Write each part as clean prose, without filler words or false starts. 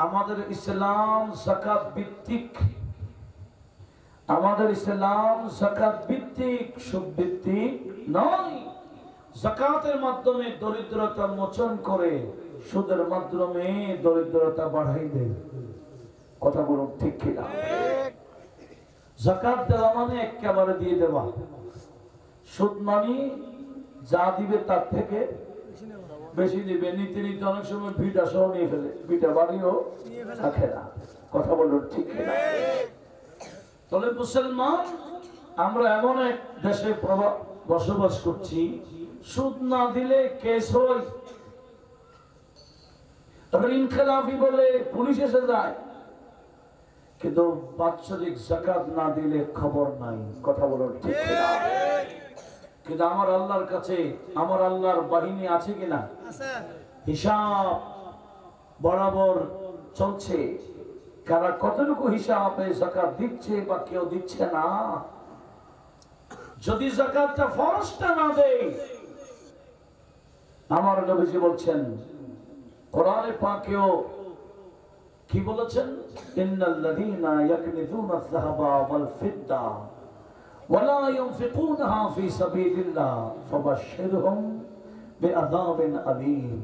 আমাদের ইসলাম যাকাত ভিত্তিক, আমাদের ইসলাম যাকাত ভিত্তিক, সুদ ভিত্তিক নয়। যাকাতের মাধ্যমে দরিদ্রতা মোচন করে, সুদের মাধ্যমে দরিদ্রতা বাড়াই দেয়। কথা বলুন ঠিক কিনা? যাকাত দেওয়া মানে একেবারে দিয়ে দেওয়া, সুদ মানে যা দিবে তার থেকে বেশি দিবে। নীতি নীতি অনেক সময় ভিটা সহ নিয়ে ফেলে, ভিটা বাড়িও থাকে না। কথা বলুন ঠিক কিনা? তাহলে মুসলমান আমরা এমন এক দেশে বসবাস করছি, সুদ না দিলে কেস হয়, ঋণ খেলাফি বলে পুলিশ এসে যায়, কিন্তু বাৎসরিক যাকাত না দিলে খবর নাই। কথা বলুন ঠিক কিনা? কিন্তু আমার আল্লাহর কাছে আমার আল্লাহর বাহিনী আছে কিনা, হিসাব বরাবর চলছে। কারা কতটুকু হিসাবে যাকাত দিচ্ছে বা কেউ দিচ্ছে না। যদি যাকাতটা ফরজটা না দেয়, আমার নবীজি বলছেন, কোরআনে পাকেও কি বলেছেন, ইন্নাল্লাযীনা ইয়াকনিজুনা আয-যাহাবা ওয়াল ফিদ্দা ওয়ালা ইউনফিকুনাহা ফি সাবিলিল্লাহ ফাবাশশিরহুম বিআযাবিন আলীম।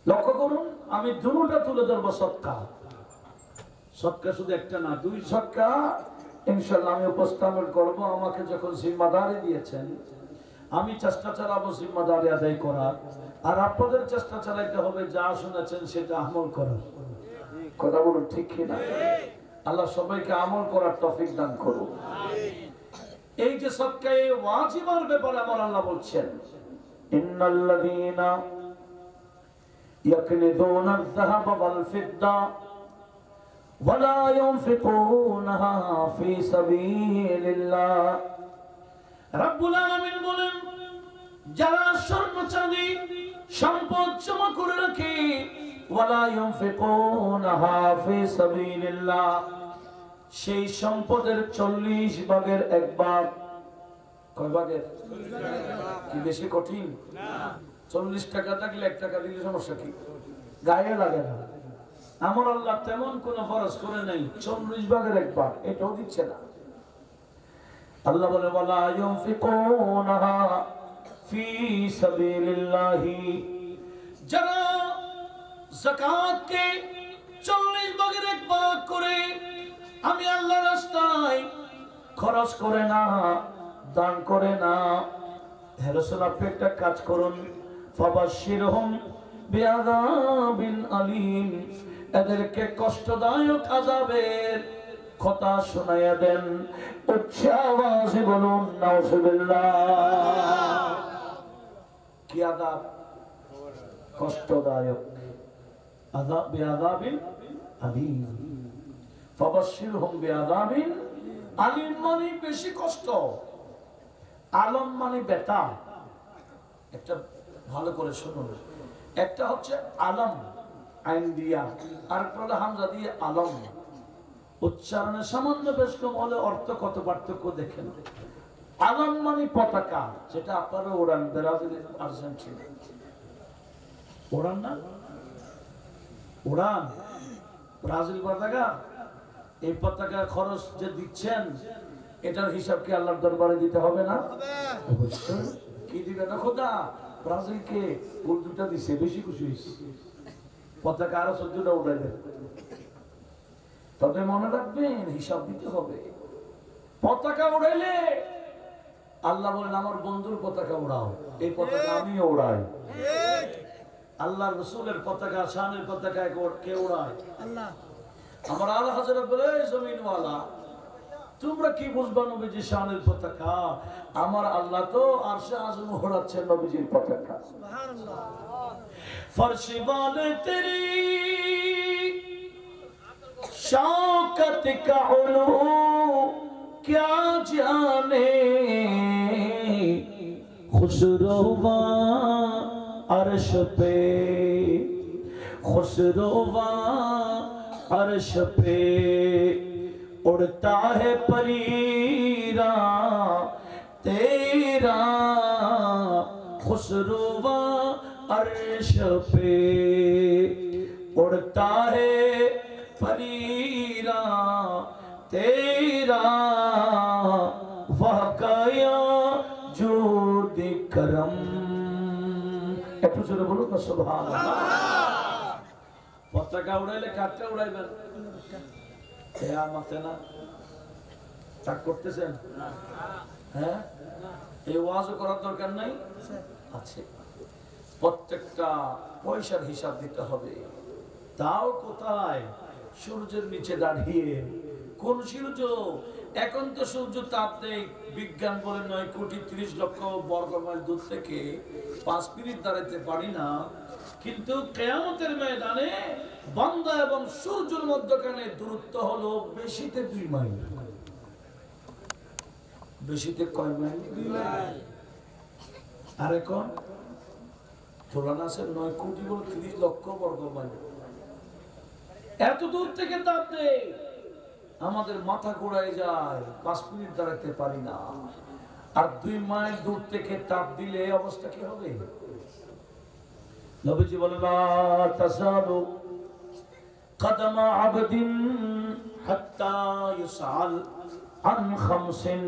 লক্ষ্য করুন, আমি দুটোটা তুলে ধরবো। সদকা, সদকা শুধু একটা না, দুই সদকা ইনশাআল্লাহ আমি উপস্থাপন করব। আমাকে যখন জিম্মাদারি দিয়েছেন, আমি চেষ্টা চালাবো জিম্মাদারি আদায় করার, আর আপনাদের চেষ্টা চালাইতে হবে যা শুনেছেন সেটা আমল করার। কথা বলুন ঠিক কিনা? আল্লাহ সবাইকে আমল করার তৌফিক দান করুন। এই যে সদকা ওয়াজিবের ব্যাপারে আমার আল্লাহ বলছেন, ইন্নাল্লাযীনা ইয়াকনিজুনা আয-যাহাবা ওয়াল ফিদ্দা ওয়ালা ইউনফিকুনাহা ফি সাবিলিল্লাহ। রব্বুল আলামিন বলেন, যারা স্বর্ণ চাঁদি সম্পদ জমা করে রাখে, ওয়ালা ইউনফিকুনাহা ফি সাবিলিল্লাহ, সেই সম্পদের 40 ভাগের 1 ভাগ। কয় ভাগের? কি বেশি কঠিন না? 40 টাকা থাকলে 1 টাকা দিলে সমস্যা কি? গায়ে লাগে না। আমার আল্লাহ তেমন কোন ফরজ করে নাই, 40 ভাগের 1 ভাগ এটাও দিচ্ছে না। আল্লাহ বলে, ওয়ালা ইউনফিকুনাহা ফি সাবিলিল্লাহি, যারা যাকাতকে 40 ভাগের 1 ভাগ করে আমি আল্লাহর রাস্তায় খরচ করে না, দান করে না, হে রাসূল আপনি একটা কাজ করুন, ফাবাশশিরহুম বিআযাবিন আলীম, এদেরকে কষ্টদায়ক আযাবের কথা শোনায়া দেন। উচ্চ আওয়াজে বলুন নাউযুবিল্লাহ। কি আযাব? কষ্টদায়ক আযাব, বিআযাবিন আলীম। ফাবাশশিরহুম বিআযাবিন আলীম মানে বেশি কষ্ট, আলম মানে ব্যথা। একটা ভালো করে শুনুন, একটা হচ্ছে আলম আইন দিয়া, আর একটা হামজা দিয়ে আলম। উচ্চারণে সামান্য বেশ কম হলে অর্থ কত পার্থক্য দেখেন। আলম মানে পতাকা, যেটা আপনারা ওড়ান, ব্রাজিল আর্জেন্টিনা ওড়ান না, ওড়ান ব্রাজিল পতাকা। এই পতাকা খরচ যে দিচ্ছেন, এটার হিসাব কি আল্লাহর দরবারে দিতে হবে না? অবশ্যই। কি দিবে না খোদা? ব্রাজিলকে গোল 2টা দিছে, বেশি খুশি হয়েছে, পতাকা আরো 14টা উড়াই দেন। তবে মনে রাখবেন, হিসাব দিতে হবে। পতাকা উড়াইলে আল্লাহ বলেন, আমার বন্ধুর পতাকা উড়াও, এই পতাকা আমিও উড়াই। আল্লাহ রসুলের পতাকা, শানের পতাকা কে উড়ায়? আল্লাহ। আমার আল্লাহ হাজরত বলে, জমিনওয়ালা তোমরা কি বুঝবা নবীজি শানের পতাকা? আমার আল্লাহ তো আরশে আযম ওড়াচ্ছেন নবীজির পতাকা। সুবহানাল্লাহ। ফরশে বালে তেরি शौकत का उलू क्या जाने, खुशरोवा अर्श पे, खुशरोवा अर्श पे उड़ता है परीरा तेरा, खुशरोवा अर्श पे उड़ता है फरीरा तेरा वह काया जूद करम। একটু জোরে বলুন না সুবহানাল্লাহ। পতাকা উড়াইলে কাটটা উড়াইবেন, এয়া মাতে না তাক করতেছেন? হ্যাঁ, এই ওয়াজও করার দরকার নাই আছে। প্রত্যেকটা পয়সার হিসাব দিতে হবে। তাও কোথায়? সূর্যের নিচে দাঁড়িয়ে। কোন সূর্য? এখন তো সূর্য তাপ দেয়, বিজ্ঞান বলে 9 কোটি 30 লক্ষ বর্গ মাইল দূর থেকে 5 মিনিট দাঁড়াতে পারি না, কিন্তু কিয়ামতের ময়দানে বান্দা এবং সূর্যের মধ্যখানে দূরত্ব হলো বেশিতে 2 মাইল। বেশিতে কয় মাইল? 2 মাইল। আর এখন তুলনা আছে 9 কোটি বলে 30 লক্ষ বর্গ মাইল। এত দূর থেকে তাপ দেয়, আমাদের মাথা ঘোরায় যায়, 5 মিনিট দাঁড়াতে পারি না। আর 2 মাইল দূর থেকে তাপ দিলে অবস্থা কি হবে? নবীজি বলেন লা তাসালু কদমা আবদিন হাত্তা ইউসাল আন খামসিন।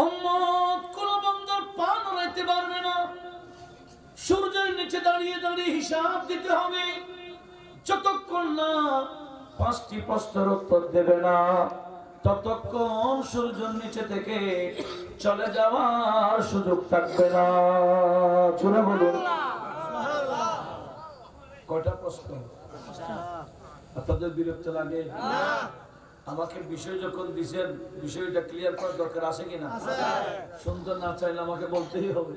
উম্মত কোন বান্দার পা নড়াইতে পারবে না, সূর্যের নিচে দাঁড়িয়ে দাঁড়িয়ে হিসাব দিতে হবে। যতক্ষণ না 5টি প্রশ্নের উত্তর দেবে না, ততক্ষণ সূর্যের নিচে থেকে চলে যাওয়ার সুযোগ থাকবে না। চলে বলুন কয়টা প্রশ্ন? আপনাদের বিরক্ত লাগে? আমাকে বিষয় যখন দিচ্ছেন, বিষয়টা ক্লিয়ার করার দরকার আছে কিনা? সুন্দর না চাইলে আমাকে বলতেই হবে।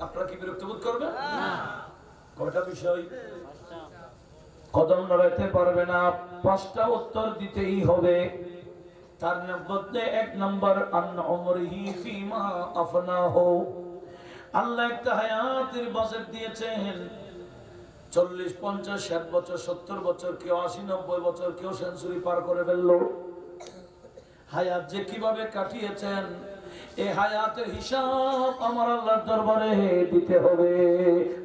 আপনারা কি বিরক্ত বোধ করবেন? কয়টা বিষয়? কদম নড়াইতে পারবে না, 5টা উত্তর দিতেই হবে। তার মধ্যে 1 নম্বর আন উমরিহি ফিমা আফনাহু। আল্লাহ একটা হায়াতের বাজেট দিয়েছেন, 40, 50, 60 বছর, 70 বছর, কেউ 80, 90 বছর, কেউ সেঞ্চুরি পার করে ফেললো। হায়াত যে কিভাবে কাটিয়েছেন, এই হায়াতের হিসাব আমার আল্লাহর দরবারে দিতে হবে।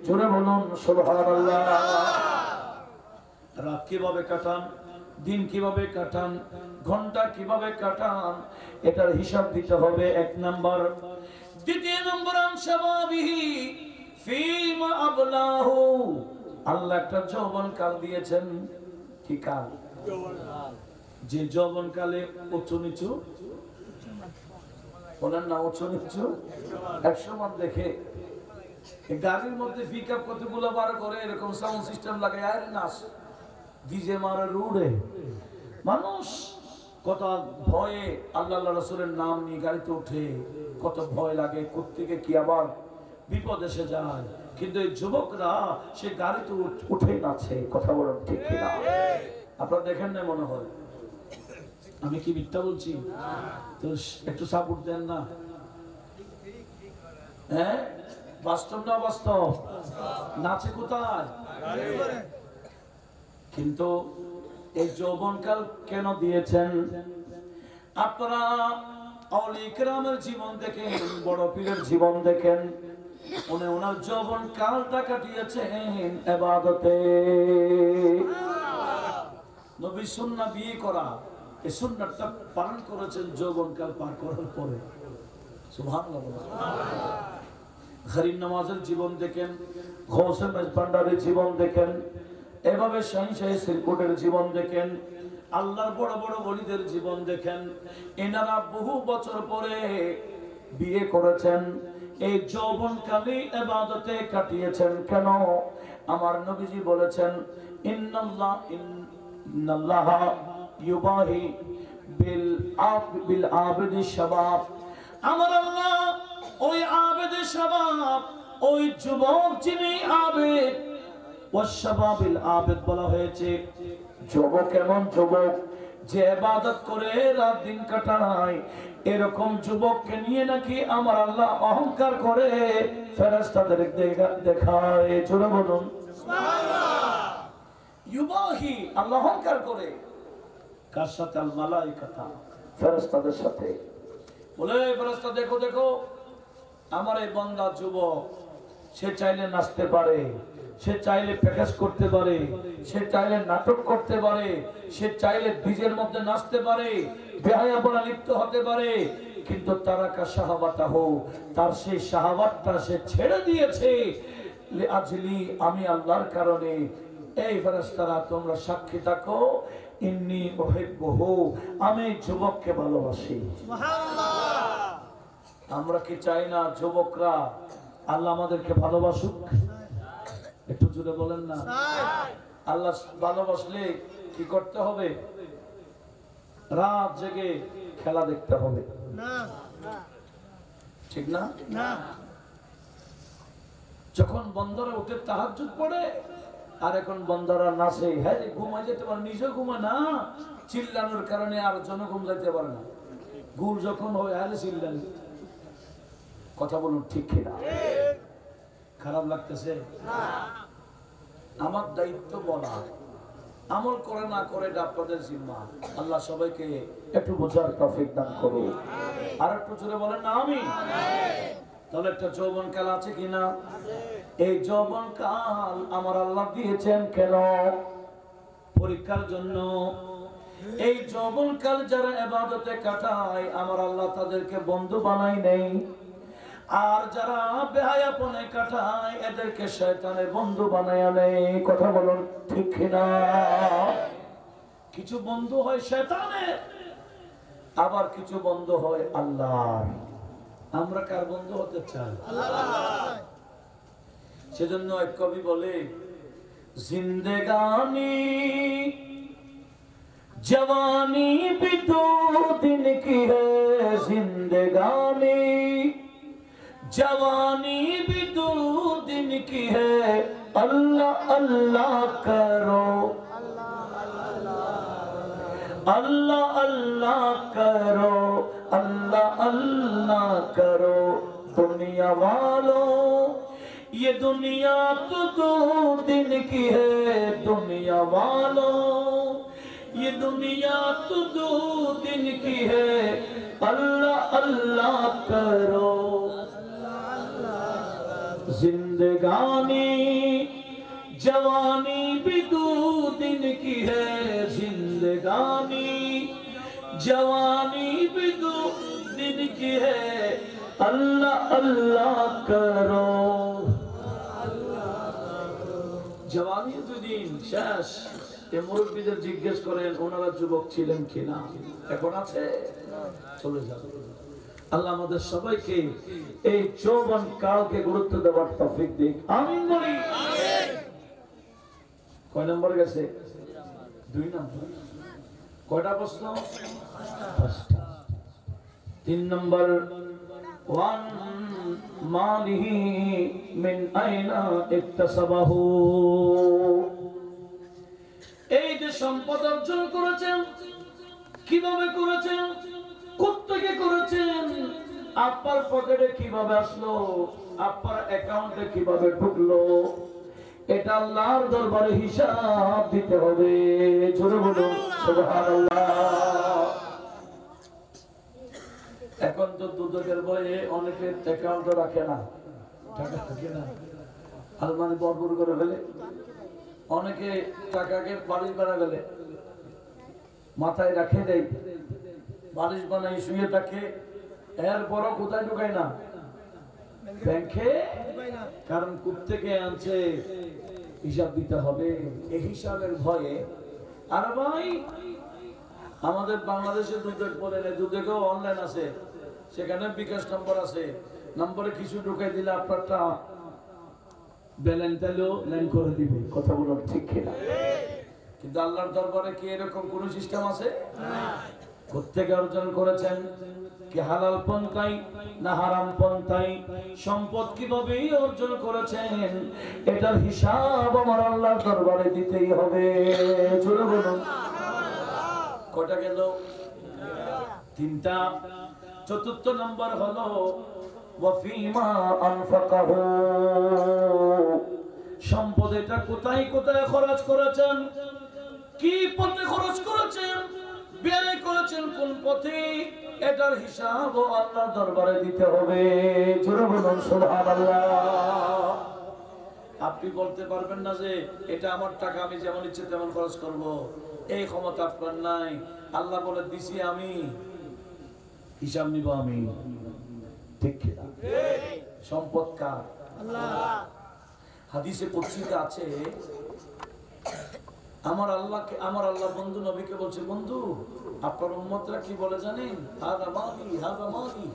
জোরে বলুন সুবহানাল্লাহ। রাত কিভাবে কাটান, দিন কিভাবে কাটান, ঘন্টা কিভাবে কাটান, এটার হিসাব দিতে হবে 1 নাম্বার। 2 নম্বর আনসাবাবিহি ফিমা আবলাহু। আল্লাহ একটা যৌবন কাল দিয়েছেন। কি কাল? যে যৌবন কালে উঁচু নিচু, ওনার না উঁচু নিচু 100 মান দেখে গাড়ির মধ্যে পিকআপ কতগুলো বার করে এরকম সাউন্ড সিস্টেম লাগায় আর নাচ ডিজে মারে রুড়ে। মানুষ কত ভয়ে আল্লাহ রাসূলের নাম নিয়ে গাড়িতে উঠে, কত ভয় লাগে কোত্থেকে কি আবার বিপদ এসে যায়। কিন্তু এই যুবকরা সে গাড়িতে উঠে নাচে। কথা বলেন ঠিক কিনা? আপনারা দেখেন না মনে হয়? আমি কি মিথ্যা বলছি? তো একটু সাপোর্ট দেন না। হ্যাঁ, বাস্তব না বাস্তব? নাচে কোথায়? কিন্তু এই যৌবনকাল কেন দিয়েছেন? আপনারা আউলিয়া কেরামের জীবন দেখেন, বড় পীরের জীবন দেখেন, উনি ওনার যৌবন কালটা কাটিয়েছেন ইবাদতে। নবী সুন্নাহ বিয়ে করা, এই সুন্নাহটা পালন করেছেন যৌবন কাল পার করার পরে। সুবহানাল্লাহ। গরিব নামাজের জীবন দেখেন, গৌসে মেজবান্ডারের জীবন দেখেন, এভাবে শাহী সিরকুটের জীবন দেখেন, আল্লাহর বড় বড় ওলিদের জীবন দেখেন। এনারা বহু বছর পরে বিয়ে করেছেন, এই যৌবনকালে ইবাদতে কাটিয়েছেন। কেন? আমার নবীজি বলেছেন ইন্নাল্লাহা ইউবাহি বিল আবিদি শাবাব। আমার আল্লাহ ওই আবেদে শাবাব, ওই যুবক যিনি আবেদ, ওয়াশাবাবিল আবেদ বলা হয়েছে। যুবক এমন যুবক যে ইবাদত করে রাত দিন কাটায়, এরকম যুবককে নিয়ে নাকি আমার আল্লাহ অহংকার করে ফেরেশতাদের দেখায়। জোরে বলুন সুবহানাল্লাহ। ইউবাহি, আল্লাহ অহংকার করে কার সাথে? আল মালায়েকা, ফেরেশতাদের সাথে। বলে ফেরেশতা দেখো দেখো আমার এই বান্দা যুবক, সে চাইলে নাচতে পারে, সে চাইলে প্যাকেজ করতে পারে, সে চাইলে নাটক করতে পারে, সে চাইলে ডিজের মধ্যে নাচতে পারে, বেহায়াপনা লিপ্ত হতে পারে, কিন্তু তারাকা শাহাওয়াতাহু, তার সেই শাহাওয়াতটা সে ছেড়ে দিয়েছে লিআজলি, আমি আল্লাহর কারণে। এই ফেরেশতারা তোমরা সাক্ষী থাকো, ইন্নী উহিব্বুহু, আমি যুবককে ভালোবাসি। সুবহানাল্লাহ। আমরা কি চাই না যুবকরা আল্লাহ আমাদেরকে ভালোবাসুক? একটু জোরে বলেন না। আল্লাহ ভালোবাসলে কি করতে হবে? রাত জেগে খেলা দেখতে হবে, ঠিক না? যখন বন্দরে উঠে তাহাজ্জুদ পড়ে, আর এখন বন্দরা নাচে, হ্যাঁ ঘুমাই যেতে পারে, নিজে ঘুমায় না, চিল্লানোর কারণে আর জন ঘুম যাইতে পারে না। গুল যখন হয় আরে চিল্লানি, কথা বলুন ঠিক কিনা? খারাপ লাগতেছে? আমার দায়িত্ব বলা, আমল করে না করে এটা আপনাদের জিম্মা। আল্লাহ সবাইকে একটু বোঝার তৌফিক দান করুন। আর একটু জোরে বলেন না আমিন। তাহলে একটা যৌবনকাল আছে কিনা? এই যৌবনকাল আমার আল্লাহ দিয়েছেন কেন? পরীক্ষার জন্য। এই যৌবনকাল যারা ইবাদতে কাটায়, আমার আল্লাহ তাদেরকে বন্ধু বানায় নেই। আর যারা বেহায়াপনে কাটায়, এদেরকে শয়তানের বন্ধু বানায় নেই। কথা বলুন ঠিক কিনা? কিছু বন্ধু হয় শয়তানের, আবার কিছু বন্ধু হয় আল্লাহর। আমরা কার বন্ধু হতে চাই? আল্লাহ। সেজন্য এক কবি বলে, জিন্দেগানি जवानी भी दो दिन की है, जिंदगानी जवानी भी दो दिन की है, अल्लाह अल्लाह करो, अल्लाह अल्लाह करो, अल्लाह अल्लाह करो दुनिया वालों, ये दुनिया तो दो दिन की है, दुनिया वालों ये दुनिया तो दो दिन की है, अल्लाह अल्लाह करो, जिंदगानी जवानी भी दो दिन की है, जिंदगानी जवानी भी दो दिन की है, अल्लाह अल्लाह करो। जवानी दो दिन शेष। মুরব্বীদের জিজ্ঞেস করেন ওনারা যুবক ছিলেন কিনা, এখন আছে? চলে যাবে। আল্লাহ আমাদের সবাইকে এই যৌবন কালকে গুরুত্ব দেওয়ার তৌফিক দিক, আমিন বলি। কয় নম্বর গেছে? 2 নম্বর। কয়টা প্রশ্ন? 5টা। 3 নম্বর, ওয়ান মালিহি মিন আইনা ইকতাসাবাহু, এই যে সম্পদ অর্জন করেছেন কিভাবে করেছেন, কোত্থেকে করেছেন, আপনার পকেটে কিভাবে আসলো, আপনার অ্যাকাউন্টে কিভাবে ঢুকলো, এটা আল্লাহর দরবারে হিসাব দিতে হবে। জোরে বলুন সুবহানাল্লাহ। এখন তো দুদকের ভয়ে অনেকে অ্যাকাউন্টে রাখে না, টাকা থাকে না, আলমারি বরবর করে ফেলে। অনেকে টাকাকে বালিশ বানা গেলে মাথায় রাখে দেয়, বালিশ বানাই শুয়ে থাকে, এরপরও কোথায় ঢুকায় না? ব্যাংকে। কারণ কূপ থেকে আনছে, হিসাব দিতে হবে। এই হিসাবের ভয়ে। আর ভাই আমাদের বাংলাদেশে দুধের বলে নেই, দুধেকেও অনলাইন আছে, সেখানে বিকাশ নম্বর আছে, নম্বরে কিছু ঢুকাই দিলে আপনারটা ব্যালেন্সটাও লাইন করে দিবে। কথা বলো ঠিক কিনা? কিন্তু আল্লাহর দরবারে কি এরকম কোন সিস্টেম আছে? না। কোত্থেকে অর্জন করেছেন, কি হালাল পন্থায় না হারাম পন্থায়, সম্পদ কিভাবে অর্জন করেছেন, এটার হিসাব আমার আল্লাহর দরবারে দিতেই হবে। জোরে বলুন। কয়টা গেল? 3টা। 4র্থ নম্বর হলো ওয়াফিমা আনফাকাহু, সম্পদ এটা কোথায় কোথায় খরচ করেছেন, কি পথে খরচ করেছেন, ব্যয় করেছেন কোন পথে, এটার হিসাবও আল্লাহর দরবারে দিতে হবে। জোরে বলুন সুবহানাল্লাহ। আপনি বলতে পারবেন না যে এটা আমার টাকা, আমি যেমন ইচ্ছে তেমন খরচ করব, এই ক্ষমতা আপনার নাই। আল্লাহ বলে দিছি আমি, হিসাব নিব আমি। ঠিক কিনা? সম্পদ কার? আল্লাহ। হাদিসে কুদসিতে আছে, আমার আল্লাহ বন্ধু নবীকে বলছে, বন্ধু আপনার উম্মতরা কি বলে জানেন? হাদা মালি, হাদা মালি,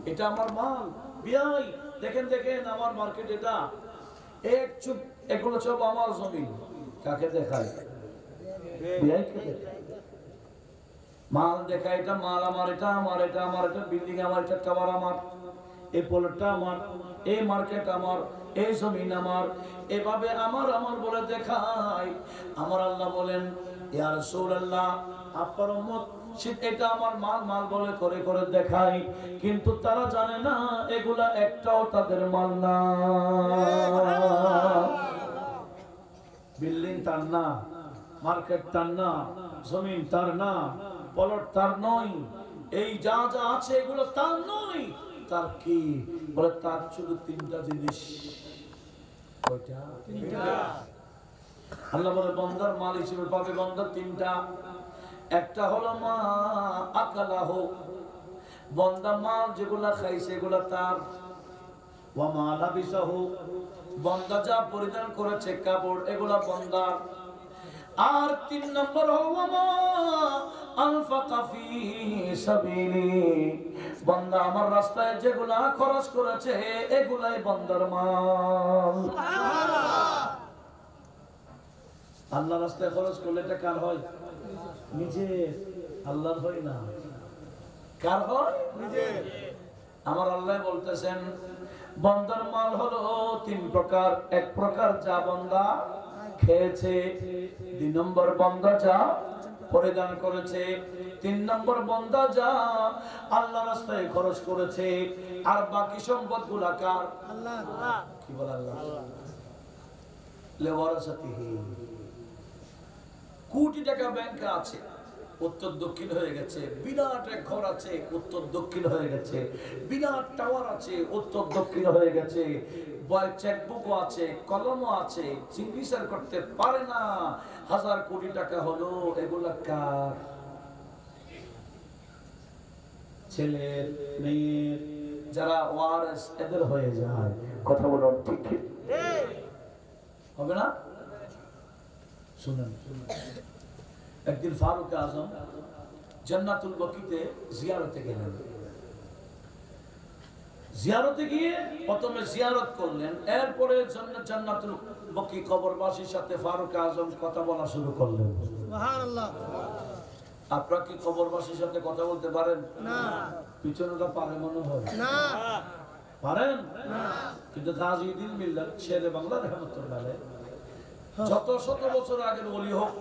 এটা আমার মাল। বিয়াই দেখেন দেখেন আমার মার্কেট, এটা এগুলো সব আমার জমি। কাকে দেখায়? বিয়াইকে দেখায়। মাল দেখায়, এটা মাল আমার, এটা আমার, এটা আমার, এটা বিল্ডিং আমার, এটা টাওয়ার আমার, এই প্লটটা আমার, এই মার্কেট আমার, এই জমিন আমার, এভাবে আমার আমার বলে দেখায়। আমার আল্লাহ বলেন, ইয়া রাসূলুল্লাহ আপনার উম্মত এটা আমার মাল মাল বলে করে করে দেখায়, কিন্তু তারা জানে না এগুলা একটাও তাদের মাল না। বিল্ডিং তার না, মার্কেট তার না, জমিন তার না, প্লট তার নয়, এই যা যা আছে এগুলো তার নয়। তার কি? বলে তার শুধু তিনটা জিনিস। কয়টা? তিনটা। আল্লাহ বলে বান্দার মাল হিসেবে পাবে বান্দা তিনটা। একটা হলো মা আকালাহ, বান্দা মাল যেগুলা খাইছে এগুলা তার। ওয়া মা লাবিসাহু, বান্দা যা পরিধান করেছে কাপড় এগুলা বান্দার। আর তিন নম্বর হলো মা আনফাকা ফি সাবিলি, বান্দা আমার রাস্তায় যেগুলা খরচ করেছে এগুলাই বান্দার মাল। আল্লাহর রাস্তায় খরচ করলে এটা কার হয়? নিজের। আল্লাহর হয় না। কার হয়? নিজের। আমার আল্লাহ বলতেছেন বান্দার মাল হলো তিন প্রকার। এক প্রকার যা বান্দা খেয়েছে, দুই নম্বর বান্দা যা পরিধান করেছে, তিন নম্বর বান্দা যা আল্লাহর রাস্তায় খরচ করেছে। আর বাকি সম্পদগুলা কার? আল্লাহ। কি বলে? আল্লাহ। লিওয়ারাসাতিহি। কোটি টাকা ব্যাংকে আছে, উত্তর দক্ষিণ হয়ে গেছে। বিরাট এক ঘর আছে, উত্তর দক্ষিণ হয়ে গেছে। বিরাট টাওয়ার আছে, উত্তর দক্ষিণ হয়ে গেছে। চেকবুকও আছে, কলমও আছে, সিগনেচার করতে পারে না। হাজার কোটি টাকা হলো, এগুলা কার? ছেলের, মেয়ের, যারা ওয়ারিস এদের হয়ে যায়। কথা বলো ঠিক হবে না? শুনেন, একদিন ফারুক আজম জান্নাতুল বকিতে জিয়ারতে গেলেন। জিয়ারতে গিয়ে প্রথমে জিয়ারত করলেন, এরপরে জান্নাতুল বকি কবরবাসীর সাথে ফারুক আজম কথা বলা শুরু করলেন। সুবহানাল্লাহ। আপনারা কি কবরবাসীর সাথে কথা বলতে পারেন? না। পিছনেটা পারে মনে হয় না। পারেন না। কিন্তু গাজীউদ্দিন মিল্লাত শেরে বাংলা রহমাতুল্লাহ আলাইহি যত শত বছর আগের ওলি হোক,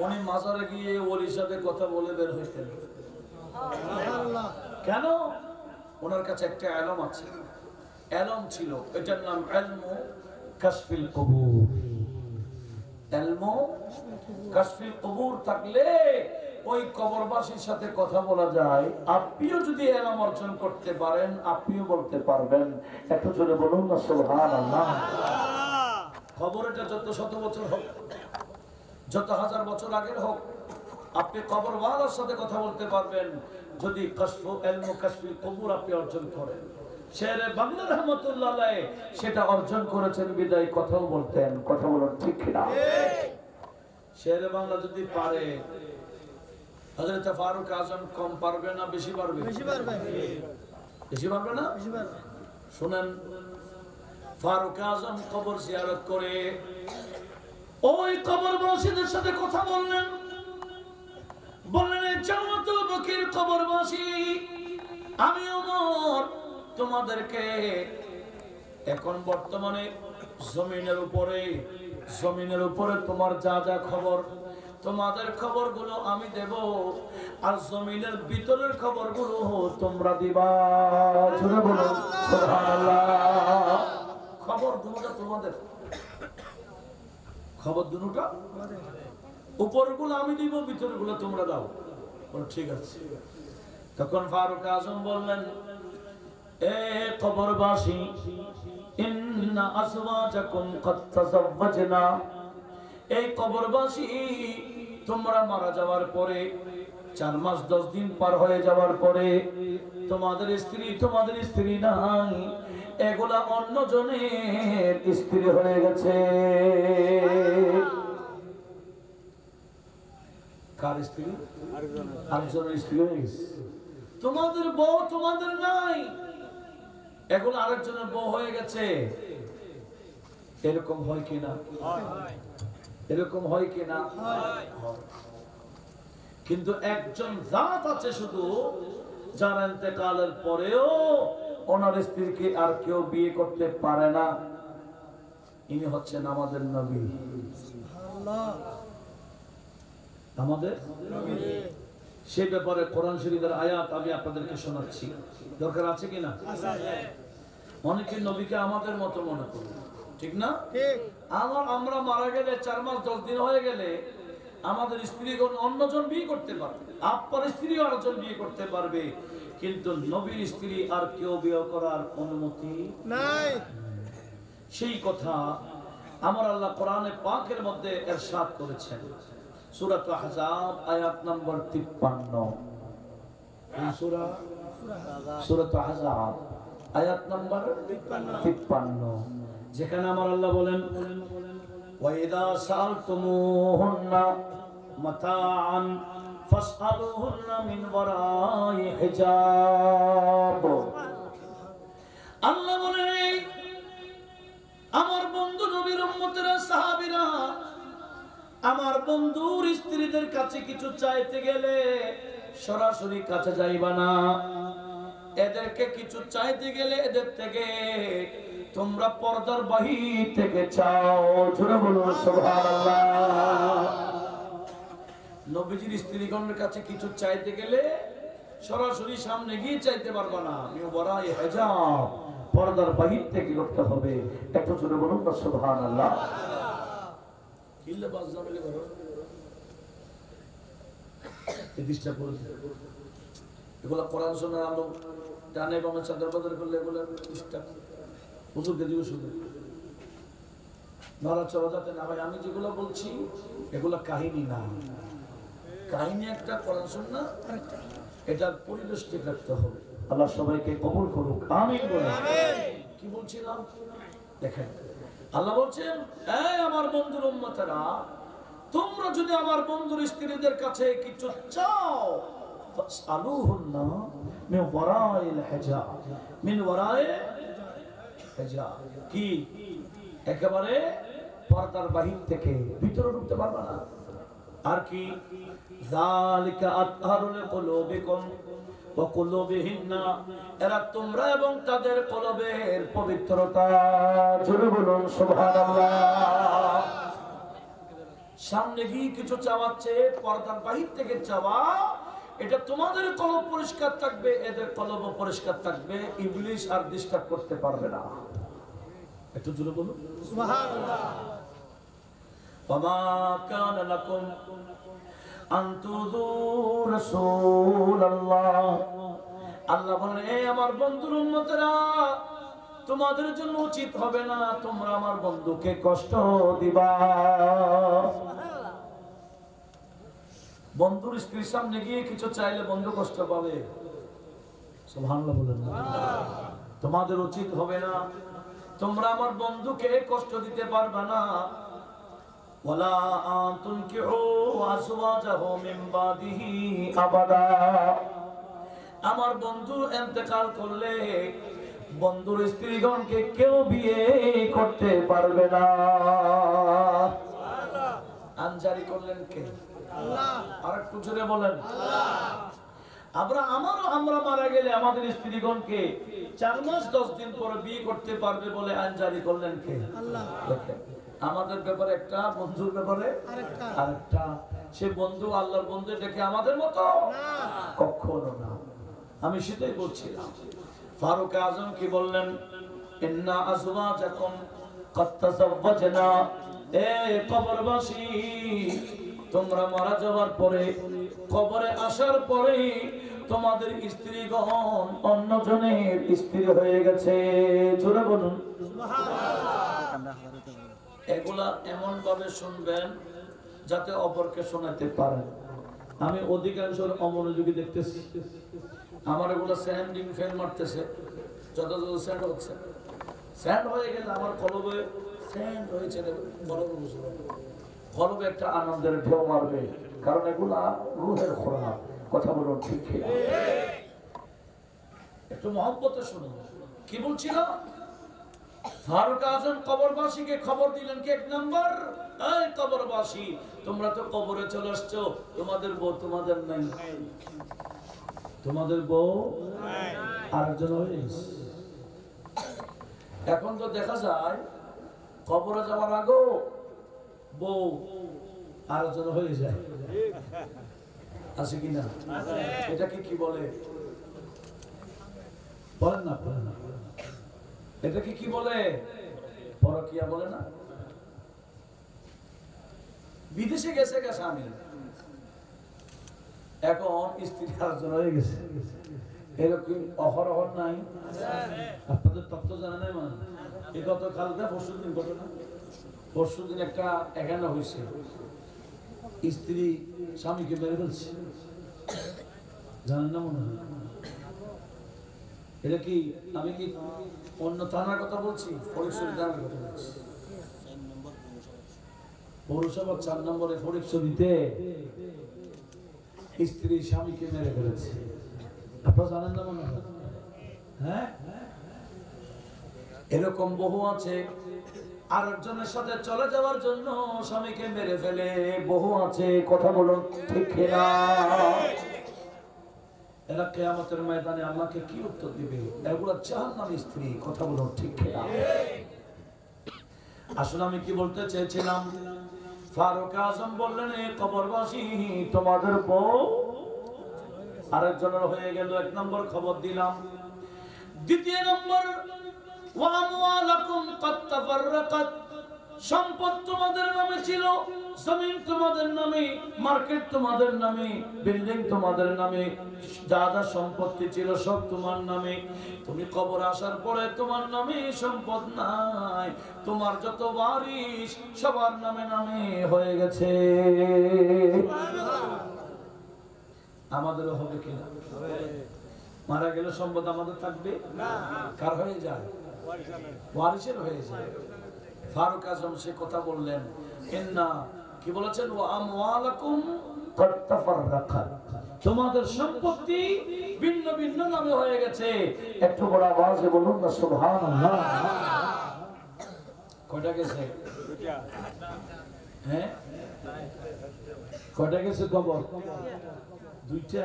উনি মাজারে গিয়ে ওলির সাথে কথা বলে বের হইতেন। কেন? ওনার কাছে একটা এলম আছে, এলম ছিল, এটার নাম ইলমু কাশফিল কুবুর। ইলমু কাশফিল কুবুর থাকলে ওই কবরবাসীর সাথে কথা বলা যায়। আপনিও যদি এলম অর্জন করতে পারেন, আপনিও বলতে পারবেন। একটু জোরে বলুন না সুবহানাল্লাহ। খবর এটা যত শত বছর হোক, যত হাজার বছর আগের হোক, আপনি কবরওয়ালার সাথে কথা বলতে পারবেন যদি ইলমু কাশফিল কুবুর আপনি অর্জন করেন। শেরে বাংলা রহমাতুল্লাহ আলাইহি সেটা অর্জন করেছেন বিদায় কথাও বলতেন। কথা বলুন ঠিক কিনা? শেরে বাংলা যদি পারে, হযরত ফারুক আজম কম পারবে না বেশি পারবে? বেশি পারবে। বেশি পারবে না? বেশি পারবে। শুনেন, ফারুক আজম কবর জিয়ারত করে ওই কবরবাসীদের সাথে কথা বললেন। বললেন, জান্নাতুল বকির কবরবাসী, আমি ওমর তোমাদেরকে এখন বর্তমানে জমিনের উপরে তোমার যা যা খবর, তোমাদের খবরগুলো আমি দেব, আর জমিনের ভিতরের খবরগুলো তোমরা দিবা। জোরে বলুন সুবহানাল্লাহ। খবর দুটোটা তোমাদের, খবর দুটোটা উপরগুলো আমি দিব, ভিতরগুলো তোমরা দাও। ঠিক আছে। তখন ফারুক আজম বললেন, এ কবরবাসী, ইন্না আসওয়াজাকুম কদ তাযাওয়াজনা, এই কবরবাসী তোমরা মারা যাওয়ার পরে 4 মাস 10 দিন পার হয়ে যাওয়ার পরে তোমাদের স্ত্রী নাই, এগুলা অন্য জনের স্ত্রী হয়ে গেছে। কার স্ত্রী? আরেকজনের স্ত্রী হয়ে গেছে। তোমাদের বউ তোমাদের নাই, এগুলো আরেকজনের বউ হয়ে গেছে। এরকম হয় কিনা? এরকম হয় কিনা? কিন্তু একজন জাত আছে শুধু, যার ইন্তেকালের পরেও ওনার স্ত্রীকে আর কেউ বিয়ে করতে পারে না। ইনি হচ্ছেন আমাদের নবী, আমাদের নবী। সেই ব্যাপারে কোরআন শরীফের আয়াত আমি আপনাদেরকে শোনাচ্ছি, দরকার আছে কিনা? অনেকে নবীকে আমাদের মতো মনে করি, ঠিক না? আমরা মারা গেলে 4 মাস 10 দিন হয়ে গেলে আমাদের স্ত্রীগণ অন্যজন বিয়ে করতে পারবে, আপনার স্ত্রী আরেকজন বিয়ে করতে পারবে, কিন্তু নবীর স্ত্রী আর কেউ বিয়ে করার অনুমতি নাই। সেই কথা আমার আল্লাহ কোরআনে পাকের মধ্যে ইরশাদ করেছেন, সূরা আহজাব আয়াত নম্বর 53। এই সূরা আহজাব আয়াত নম্বর 53, যেখানে আমার আল্লাহ বলেন, ওয়াইদা সালতুমুহুন্না মাতাআন ফাসআলুহুন্না মিন ওয়ারাই হিজাব। আল্লাহ বলেন, আমার বন্ধু নবীর উম্মতেরা, সাহাবীরা, আমার বন্ধুর স্ত্রীদের কাছে কিছু চাইতে গেলে সরাসরি কাছে যাইবা না। এদেরকে কিছু চাইতে গেলে এদের থেকে তোমরা পর্দার বাহির থেকে চাও। জোরে বলুন সুবহানাল্লাহ। নবীজির স্ত্রীগণের কাছে কিছু চাইতে গেলে সরাসরি সামনে গিয়ে চাইতে পারবা না, মিওয়ারাই হিজাব, পর্দার বাহির থেকে করতে হবে। একটু জোরে বলুন না সুবহানাল্লাহ। কিল্লা বাজনা বলে করো এই ডিস্টার্ব করে, এগুলা কোরআন শোনার আলো ডানে বামে চাদর বাদর করলে এগুলা ডিস্টার্ব। হুজুরকে দিও শুধু নড়াচড়া যাতে না হয়। আমি যেগুলো বলছি এগুলা কাহিনী না, কাহিনী একটা, কোরআন শোনা আরেকটা, এটার পরিবেশ ঠিক রাখতে হবে। আল্লাহ সবাইকে কবুল করুক, আমিন বলুন। কি বলছিলাম দেখেন, আল্লাহ বলছেন, এই আমার বন্ধুর উম্মতেরা, তোমরা যদি আমার বন্ধুর স্ত্রীদের কাছে কিছু চাও, ফাসআলুহুন্না মিন ওয়ারাইল হিজাব, মিন ওয়ারাইল হিজাব, কি একেবারে পর্দার বাহির থেকে, ভিতরে ঢুকতে পারবে না। আর কি, যালিকা আতহারু লিকুলুবিকুম ওয়া কুলুবিহিন্না, এরা তোমরা এবং তাদের কলবের পবিত্রতা। জোরে বলুন সুবহানাল্লাহ। সামনে গিয়ে কিছু চাওয়াচ্ছে, পর্দার বাহির থেকে চাওয়া, এটা তোমাদের কলব পরিষ্কার থাকবে, এদের কলব পরিষ্কার থাকবে, ইবলিস আর ডিস্টার্ব করতে পারবে না। একটু জোরে বলুন সুবহানাল্লাহ। ওয়ামা কানা লাকুম আন তুযু রাসূলুল্লাহ, আল্লাহ বলেন, এই আমার বন্ধুর উম্মতেরা, তোমাদের জন্য উচিত হবে না তোমরা আমার বন্ধুকে কষ্ট দিবা। বন্ধুর স্ত্রীর সামনে গিয়ে কিছু চাইলে বন্ধু কষ্ট পাবে, সুবহানাল্লাহ বলেন না। তোমাদের উচিত হবে না, তোমরা আমার বন্ধুকে কষ্ট দিতে পারবে না। ওয়ালা আনতুনকিহু আসওয়াজাহু মিন বাদিহি আবাদা, আমার বন্ধু ইন্তেকাল করলে বন্ধুর স্ত্রীগণকে কেউ বিয়ে করতে পারবে না। আনজারি করলেন কে? আল্লাহ। আর একটু জোরে বলেন আল্লাহ। আমরা মারা গেলে আমাদের স্ত্রীগণকে 4 মাস 10 দিন পরে বিয়ে করতে পারবে বলে আইন জারি করলেন কে? আল্লাহ। আমাদের ব্যাপারে একটা, বন্ধুর ব্যাপারে আরেকটা। সে বন্ধু আল্লাহর বন্ধু দেখে আমাদের মতো কখনো না। আমি সেটাই বলছিলাম। ফারুক আজম কি বললেন, ইন্না আজওয়াজাকুম কদ তাযাওয়াজনা, এ কবরবাসী, তোমরা মারা যাওয়ার পরে, কবরে আসার পরে তোমাদের স্ত্রীগণ অন্যজনের স্ত্রী হয়ে গেছে। জোরে বলুন এগুলা এমন ভাবে শুনবেন যাতে অপরকে শোনাতে পারেন। আমি অধিকাংশ অমনোযোগী দেখতেছি, আমার এগুলো স্যান্ডিং ফ্যান মারতেছে, যত যত স্যান্ড হচ্ছে, স্যান্ড হয়ে গেলে আমার কলবে স্যান্ড হয়েছে, কলবে একটা আনন্দের ঢেউ মারবে, কারণ এগুলা রুহের খোরাক। কথা বলুন ঠিক? একটু মহব্বতে শুনুন কি বলছিল। ফারুক আজম কবরবাসীকে খবর দিলেন কি, এক নম্বর, এই কবরবাসী তোমরা তো কবরে চলে আসছো, তোমাদের বউ তোমাদের নাই, তোমাদের বউ আরেকজন হয়ে গেছে। এখন তো দেখা যায় কবরে যাওয়ার আগেও বউ আরেকজন হয়ে যায়, আছে কিনা? এটাকে কি বলে বলেন না, এটাকে কি বলে? পরকিয়া বলে না? বিদেশে গেছে স্বামী, এখন স্ত্রী আরেকজন হয়ে গেছে, এরকম অহরহ নাই? আপনাদের তত্ত্ব জানা নাই মানে? এই গত কালকে পরশুদিন ঘটনা, পরশুদিন একটা এখানে হয়েছে, স্ত্রী স্বামীকে মেরে ফেলছে, জানেন না মনে হয়? এটা কি, আমি কি অন্য থানার কথা বলছি? ফরিদশরী থানার কথা বলছি। পৌরসভা 4 নম্বরে ফরিদশরীতে স্ত্রী স্বামীকে মেরে ফেলেছে। আপনারা জানেন না মনে হয়? হ্যাঁ, এরকম বহু আছে আরেকজনের সাথে চলে যাওয়ার জন্য স্বামীকে মেরে ফেলে, বহু আছে। কথা বলুন ঠিক না? এরা কিয়ামতের ময়দানে আল্লাহকে কি উত্তর দিবে? এগুলো জাহান্নামী স্ত্রী। কথা বলুন ঠিক না? আসলে আমি কি বলতে চেয়েছিলাম, ফারুক আজম বললেন এ কবরবাসী তোমাদের বউ আরেকজনের হয়ে গেল। এক নম্বর খবর দিলাম। দ্বিতীয় নম্বর, ওয়া আমওয়ালাকুম কাদ তাফাররাকাত, সম্পদ তোমাদের নামে ছিল, জমিন তোমাদের নামে, মার্কেট তোমাদের নামে, বিল্ডিং তোমাদের নামে, যা যা সম্পত্তি ছিল সব তোমার নামে। তুমি কবর আসার পরে তোমার নামে সম্পদ নাই, তোমার যত ওয়ারিস সবার নামে নামে হয়ে গেছে। আমাদেরও হবে কিনা? মারা গেলে সম্পদ আমাদের থাকবে না, কার হয়ে যায়? ওয়ারিসের হয়ে যায়। ফারুক আজম সে কথা বললেন, ইন্না কি বলেছেন, ওয়া আমওয়ালাকুম কাদ তাফাররাকাত, তোমাদের সম্পত্তি ভিন্ন ভিন্ন নামে হয়ে গেছে। একটু বড় আওয়াজে বলুন না সুবহানাল্লাহ। কয়টা গেছে? হ্যাঁ, কয়টা গেছে খবর? দুইটা।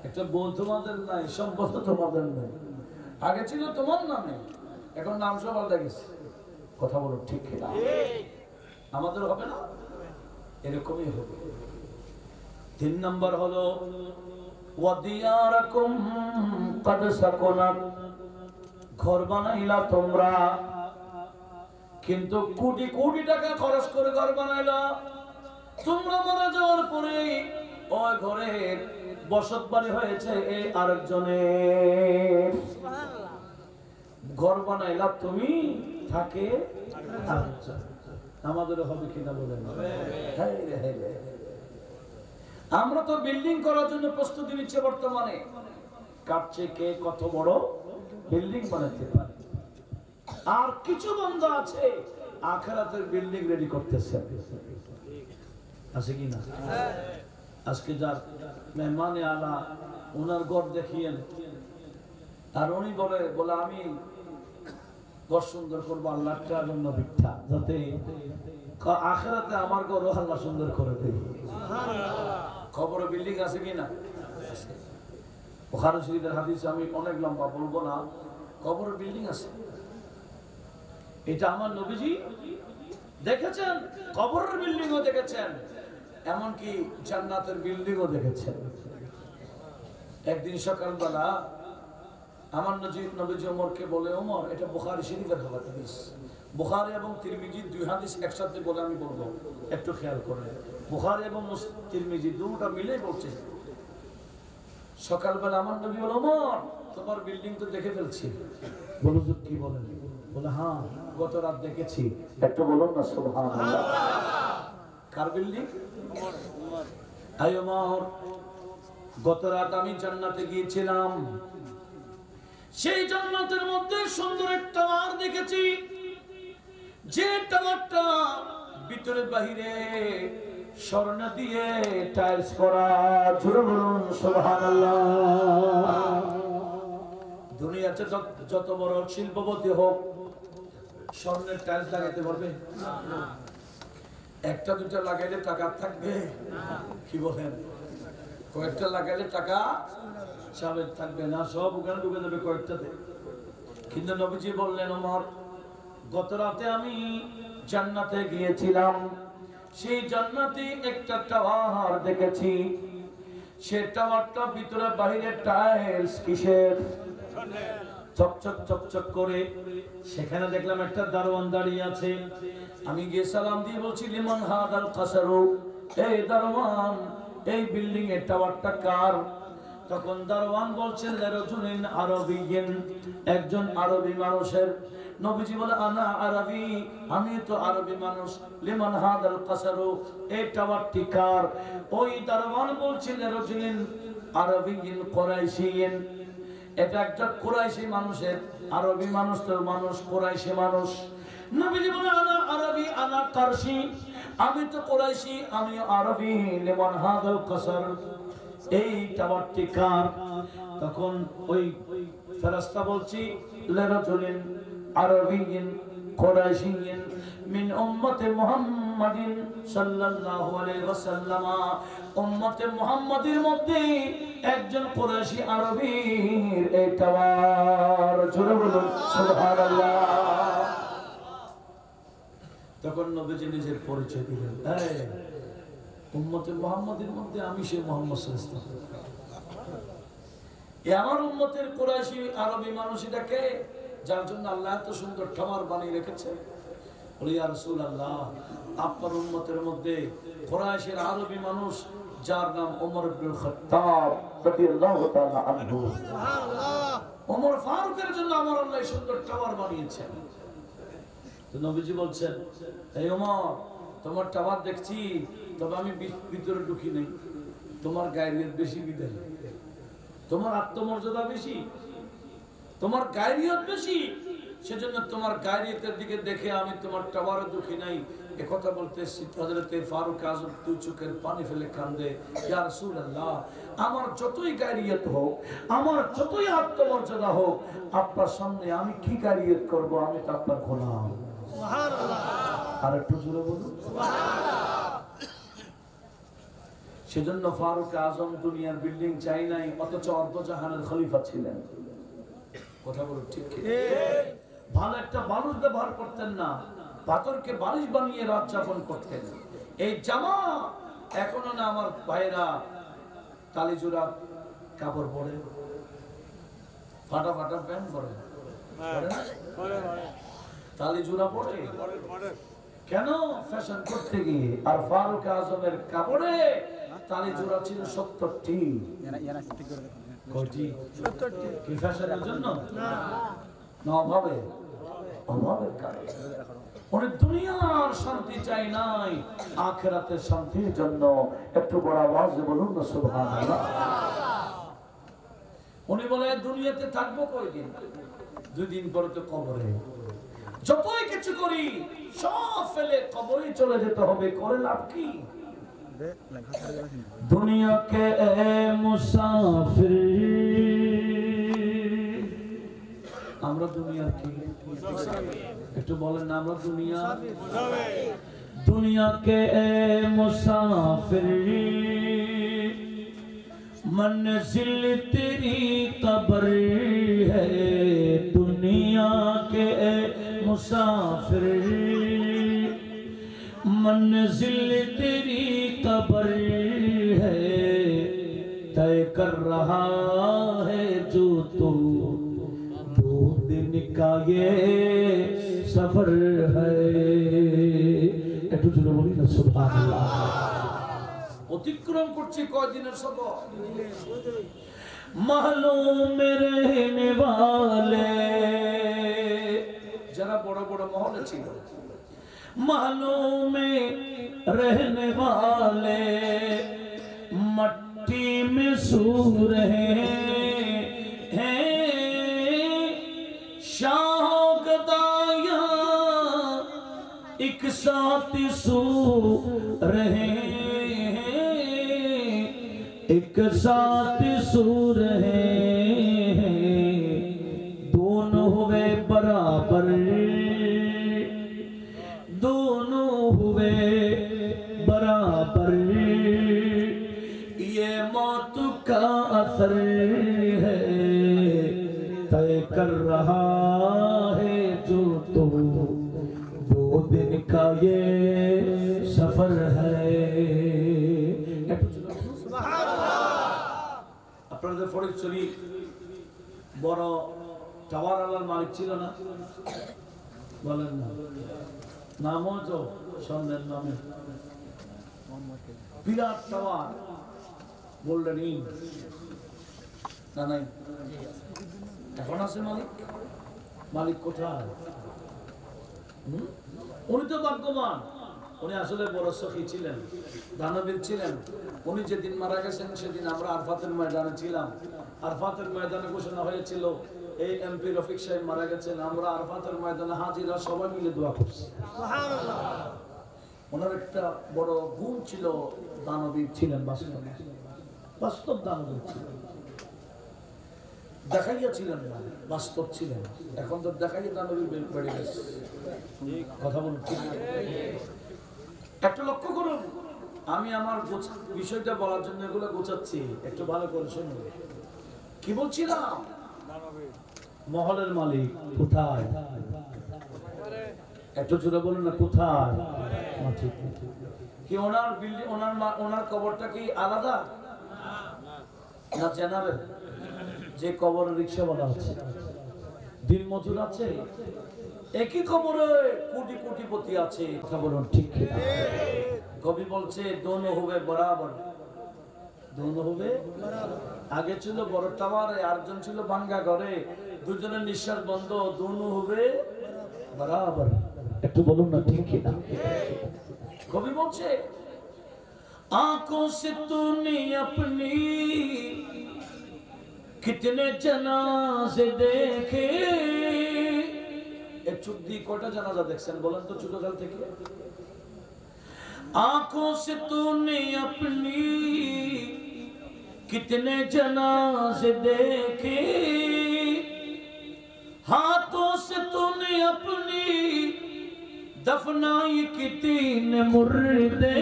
একটা বউ তোমাদের নাই, সম্পদ তোমাদের নাই। আগে ছিল তোমার নামে, এখন নাম সব আলাদা গেছে। কথা বলো ঠিক না? আমাদের হবে না? এরকমই হবে। 3 নম্বর হলো, ওয়াদিয়ারাকুম কাদ সাকুনাত, ঘর বানাইলা তোমরা, কিন্তু কোটি কোটি টাকা খরচ করে ঘর বানাইলা, তোমরা মারা যাওয়ার পরে ওই ঘরের বসত বাড়ি হয়েছে এই আরেকজনের। ঘর বানাইলা তুমি, থাকে আরেকজন। আমাদের হবে কিনা বলেন? আমরা তো বিল্ডিং করার জন্য প্রস্তুতি নিচ্ছে বর্তমানে, কাটছে কে কত বড় বিল্ডিং বানাতে পারে। আর কিছু বন্ধু আছে আখিরাতের বিল্ডিং রেডি করতেছে, আছে কি না? আজকে যার মেহমানে আলা, ওনার ঘর দেখিয়েন, আর উনি বলে আমি ঘর সুন্দর করবো আল্লাহ টাকার জন্য ভিক্ষা, যাতে আখিরাতে আমার ঘর আল্লাহ সুন্দর করে দেয়। খবরে বিল্ডিং আছে কিনা? বুখারী শরীফের হাদিস, আমি অনেক লম্বা বলবো না, কবরের বিল্ডিং আছে। এটা আমার নবীজি দেখেছেন, কবরের বিল্ডিংও দেখেছেন, এমনকি জান্নাতের বিল্ডিংও দেখেছেন। একদিন সকালবেলা আমার নবীজি ওমরকে বলে, ওমর, এটা বুখারী শরীফের হাদিস, বুখারী এবং তিরমিজি 2 হাদিস একসাথে বলে আমি বলবো, একটু খেয়াল করেন। বুখারী এবং তিরমিজি দুটো মিলেই বলছে। সকালবেলা আমার নবী বলে, ওমর তোমার বিল্ডিং তো দেখে ফেলছি। বলো তো কি বলেন? বলে হ্যাঁ গত রাত দেখেছি। একটু বলুন না সুবহানাল্লাহ। কার বিল্ডিং? আয় ওমর, গত রাত আমি জান্নাতে গিয়েছিলাম, সেই জান্নাতের মধ্যে সুন্দর একটা টাওয়ার দেখেছি, যে টাওয়ারটা ভিতরে বাহিরে স্বর্ণ দিয়ে টাইলস করা। জোরে বলুন সুবহানাল্লাহ। দুনিয়াতে যত বড় শিল্পপতি হোক, স্বর্ণের টাইলস লাগাইতে পারবে? একটা দুটা লাগাইলে টাকা থাকবে? কি বলেন? কয়েকটা লাগাইলে টাকা সাবেক থাকবে না, সব ওখানে ঢুকে যাবে কয়েকটাতে। কিন্তু নবীজি বললেন, ওমর গত রাতে আমি জান্নাতে গিয়েছিলাম, সেই জান্নাতে একটা টাওয়ার দেখেছি, সে টাওয়ারটা ভিতরে বাইরে টাইলস কিসের? চকচক চকচক করে। সেখানে দেখলাম একটা দারোয়ান দাঁড়িয়ে আছে। আমি গিয়ে সালাম দিয়ে বলছি, লিমান হাদাল কাসারু, এই দারোয়ান এই বিল্ডিং এর টাওয়ারটা কার? তখন দারোয়ান বলছেন, লিরাজুলিন আরবিয়্যিন, একজন আরবি মানুষের। নবীজি বলে, আনা আরবি, আমি তো আরবি মানুষ। লিমান হাদাল কাসারু, এই টাওয়ারটি কার? ওই দারোয়ান বলছেন, লিরাজুলিন আরবিয়্যিন কুরাইশিয়্যিন, এটা একটা কুরাইশি মানুষের। আরবি মানুষ তো মানুষ, কুরাইশি মানুষ। নবীজি বলে, আনা আরবি আনা কারশি, আমি তো কুরাইশি, আমি আরবি। লিমান হাদাল কাসার, এই টাওয়ারটি কার? তখন ওই ফেরেশতা বলছি, লিরাজুলিন আরবিয়্যিন কুরাইশিয়্যিন মিন উম্মতি মুহাম্মাদিন সাল্লাল্লাহু আলাইহি ওয়াসাল্লাম, উম্মতে মুহাম্মাদের মধ্যে একজন কুরাইশি আরবির এই টাওয়ার। জোরে বলুন সুবহানাল্লাহ। তখন নবীজি নিজের পরিচয় দিলেন, এই উম্মতে মুহাম্মাদের মধ্যে আমি সেই মুহাম্মদ সাল্লাল্লাহু আলাইহি ওয়াসাল্লাম। আমার উম্মতের কুরাইশি আরবি মানুষ, এটাকে যার জন্য আল্লাহ এত সুন্দর টাওয়ার বানিয়ে রেখেছে। বলি, ইয়া রাসূলুল্লাহ, আপনার উম্মতের মধ্যে কুরাইশের আরবি মানুষ যার নাম ওমর ইবনুল খাত্তাব রাদিয়াল্লাহু তাআলা আনহু, সুবহানাল্লাহ, ওমর ফারুকের জন্য আমার আল্লাহ সুন্দর টাওয়ার বানিয়েছেন। তো নবীজি বলছেন, এই ওমর তোমার টাওয়ার দেখছি, তবে আমি ভিতরে ঢুকি নাই। তোমার গায়ের বেশি বিদায়, তোমার আত্মমর্যাদা বেশি, তোমার গায়রিয়ত বেশি, সেজন্য তোমার গায়রিয়তের দিকে দেখে আমি তোমার টাওয়ারে ঢুকি নাই। একথা বলতে হযরতে ফারুক আযম দুই চোখের পানি ফেলে কান্দে, ইয়া রাসূলুল্লাহ, আমার যতই গায়রিয়ত হোক, আমার যতই আত্মমর্যাদা হোক, আপনার সামনে আমি কি গায়রিয়ত করব? আমি তো আপনার গোলাম। সুবহানাল্লাহ। আর একটু জোরে বলুন সুবহানাল্লাহ। সেজন্য ফারুক আযম দুনিয়ার বিল্ডিং চাই নাই, অথচ অর্ধজাহানের খলিফা ছিলেন। কথা বলুন ঠিক কি? ভালো একটা বালুর ব্যবহার করতেন না, পাথরকে বালিশ বানিয়ে রাত যাপন করতেন। এই জামা এখনো না আমার ভাইরা তালিজোড়া কাপড় পরে, ফাটা ফাটা প্যান্ট পরে, তালিজোড়া পরে কেন? ফ্যাশন করতে গিয়ে। আর ফারুক আযমের কাপড়ে তালিজোড়া ছিল ৭০টি। কয়টি? ৭০টি। কি ফ্যাশনের জন্য? না, অভাবে, অভাবের কারণে। উনি দুনিয়ার শান্তি চাই নাই, আখিরাতের শান্তির জন্য। একটু বড় আওয়াজে বলুন না সুবহানাল্লাহ। উনি বলে, দুনিয়াতে থাকবো কয়দিন? 2 দিন পরে তো কবরে। যতই কিছু করি সব ফেলে কবরে চলে যেতে হবে, করে লাভ কি? দুনিয়া কে মুসাফির, আমরা দুনিয়ার কি? একটু বলেন না, আমরা দুনিয়া কে মুসাফির, मंजिल तेरी कब्र है, दुनिया के मुसाफिर, मंजिल तेरी कब्र है, तय कर रहा है जो तू, 2 दिन का ये सफर है। একটু জোরে বলি না সুবহানাল্লাহ। অতিক্রম করছি কয়দিনের সফর? महलों में रहने वाले, जरा बड़ा बड़ा महल छिल, महलों में रहने वाले मट्टी में सो रहे हैं, शाहों गदाया एक साथ सो रहे हैं, एक साथ सो रहे हैं, दोनों हुए बराबर, दोनों हुए बराबर, ये मौत का असर है तय कर रहा है जो तो, 2 दिन का ये सफर है। আপনাদের ফরিদচুরি বড় টাওয়ার আলার মালিক ছিল না, বলেন না, নামও তো সন্ধ্যের নামে, বিরাট টাওয়ার গোল্ডেন ইন না নাই, এখন আছে মালিক? মালিক কোথায়? উনি তো ভাগ্যবান, উনি আসলে বড় সখী ছিলেন, দানবীর ছিলেন। উনি যেদিন মারা গেছেন সেদিন আমরা আরফাতের ময়দানে ছিলাম। আরফাতের ময়দানে ঘোষণা হয়েছিল এই এমপি রফিক সাহেব মারা গেছেন, আমরা আরফাতের ময়দানে হাজিরা সবাই মিলে দোয়া করছি। ওনার একটা বড় গুণ ছিল, দানবীর ছিলেন, বাস্তব দানবীর ছিলেন, দেখাইয়া ছিলেন না, বাস্তব ছিলেন। এখন তো দেখাইয়া দানবীর বেড়ে গেছে, কথা বলুন ঠিক না? একটা লক্ষ্য করুন, আমি আমার বিষয়টা বলার জন্য এগুলো গোছাচ্ছি, একটু ভালো করে শুনুন। কি বলছিলাম? মহলের মালিক কোথায়? একটু জোরে বলুন না, কোথায়? কি ওনার বিল্ডিং, ওনার কবরটা কি আলাদা না জেনারেল? যে কবরে রিক্সা বলা আছে, দিন মজুর আছে, একই কবরে কোটি কোটিপতি আছে, কথা বলুন ঠিক কিনা? কবি বলছে দোনো হবে বরাবর, দোনো হবে। আগে ছিল বড় টাওয়ারে, আরেকজন ছিল ভাঙ্গা ঘরে, দুজনের নিঃশ্বাস বন্ধ, দোনো হবে বরাবর। একটু বলুন না ঠিক কিনা? কবি বলছে आंखों से तूने अपनी कितने जनाजे देखे, एक चुप दी कोटा जनाजा देखছেন বলেন তো ছোটকাল থেকে? आंखों से तूने अपनी कितने जनाजे देखे, हाथों से तूने अपनी दफनाई कितने मुर्दे,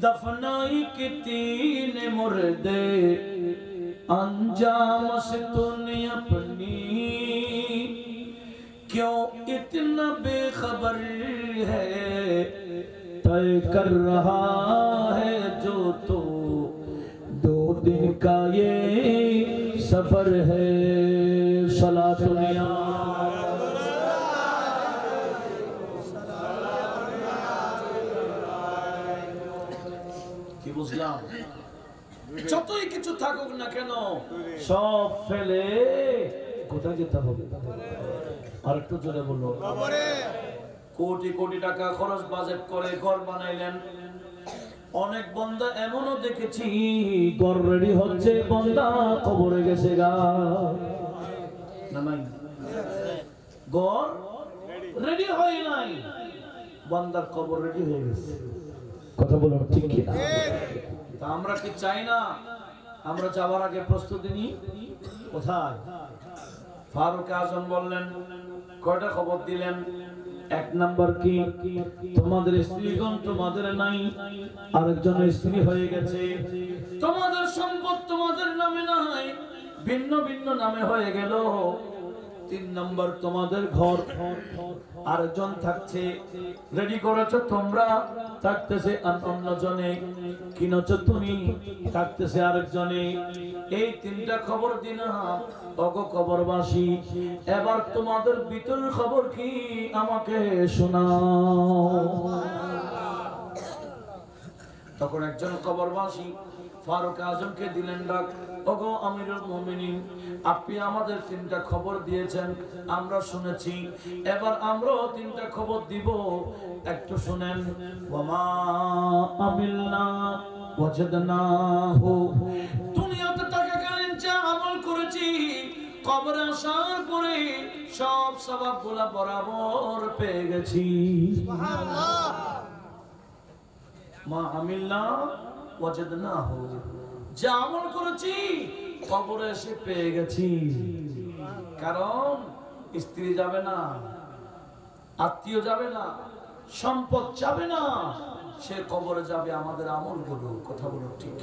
दफनाई कितने मुर्दे, अंजाम से तूने अपनी क्यों इतना बेखबर है, तय कर रहा है जो तो 2 दिन का ये सफर है। सलातुनिया কি বুঝলাম? যতই কিছু থাকুক না কেন সব ফেলে কোথায় যেতে হবে? আর একটু জোরে বললো, কোটি কোটি টাকা খরচ বাজেট করে ঘর বানাইলেন। অনেক বন্দা এমনও দেখেছি ঘর রেডি হচ্ছে, বন্দা কবরে গেছে গা, না নাই? ঘর রেডি হয় নাই, বন্দার কবর রেডি হয়ে গেছে, কথা বলুন ঠিক কিনা? তা আমরা কি চাই না আমরা যাওয়ার আগে প্রস্তুতি নিই? কোথায়? ফারুক আজম বললেন, কয়টা খবর দিলেন? 1 নাম্বার কি, তোমাদের স্ত্রীগণ তোমাদের নাই, আরেকজনের স্ত্রী হয়ে গেছে, তোমাদের সম্পদ তোমাদের নামে নাই, ভিন্ন ভিন্ন নামে হয়ে গেল। 3 নাম্বার, তোমাদের ঘর আরেকজন থাকছে, রেডি করেছো তোমরা, থাকতেছে অন্যজনে, কিনেছো তুমি, থাকতেছে আরেকজনে। এই 3টা খবর দিলাম ওগো কবরবাসী, এবার তোমাদের ভিতরের খবর কি আমাকে শোনাও। তখন একজন কবরবাসী ফারুক আজমকে দিলেন ডাক, ওগো আমিরুল মুমিনিন, আপনি আমাদের তিনটা খবর দিয়েছেন, আমরা শুনেছি, এবার আমরাও তিনটা খবর দিব, একটু শুনেন। ওয়ামা আমিলনা ওয়াজাদনাহু, দুনিয়াতে থাকাকালীন যা আমল করেছি, কবরে আসার পরে সব সওয়াবগুলো বরাবর পেয়ে গেছি। সুবহানাল্লাহ। মা আমিলনা ওয়াজাদনাহু, যা আমল করেছি কবরে এসে পেয়ে গেছি। কারণ স্ত্রী যাবে না, আত্মীয় যাবে না, সম্পদ যাবে না, সে কবরে যাবে আমাদের আমলগুলো। কথা বলো ঠিক?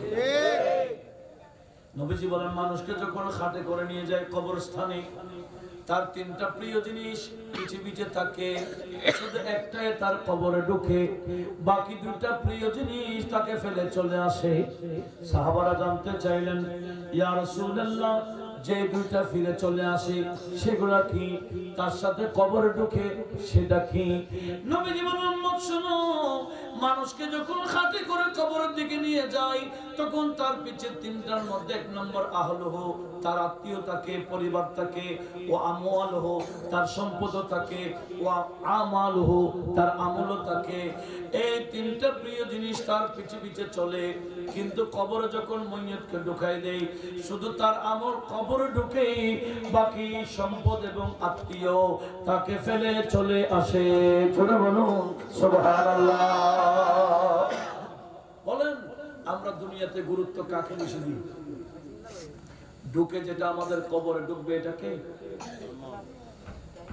নবীজি বলেন, মানুষকে যখন খাটে করে নিয়ে যায় কবরস্থানে, তার তিনটা প্রিয় জিনিস পৃথিবীতে থাকে, শুধু একটাই তার কবরে ঢুকে, বাকি দুইটা প্রিয় জিনিস তাকে ফেলে চলে আসে। সাহাবারা জানতে চাইলেন, ইয়া রাসূলুল্লাহ, যে দুইটা ফিরে চলে আসে সেগুলা কি? তার সাথে কবরে ঢুকে সেটা কি? নবীজি বলেন, শোনো, মানুষকে যখন খাটে করে কবরের দিকে নিয়ে যায়, তখন তার পিছে তিনটার মধ্যে এক নম্বর আহলুহু, তার আত্মীয় থাকে, পরিবার থাকে, ও আমওয়ালুহু, তার সম্পদ থাকে, ও আমালুহু, তার আমলও থাকে। এই তিনটা প্রিয় জিনিস তার পিছে পিছে চলে, কিন্তু কবরে যখন মইয়তকে ঢুকাই দেয়, শুধু তার আমল কবরে ঢুকে, বাকি সম্পদ এবং আত্মীয় তাকে ফেলে চলে আসে। ছোট বলুন সুবহানাল্লাহ। বলেন, আমরা দুনিয়াতে গুরুত্ব কাকে বেশি দিই? ঢুকে যেটা আমাদের কবরে ঢুকবে এটাকে,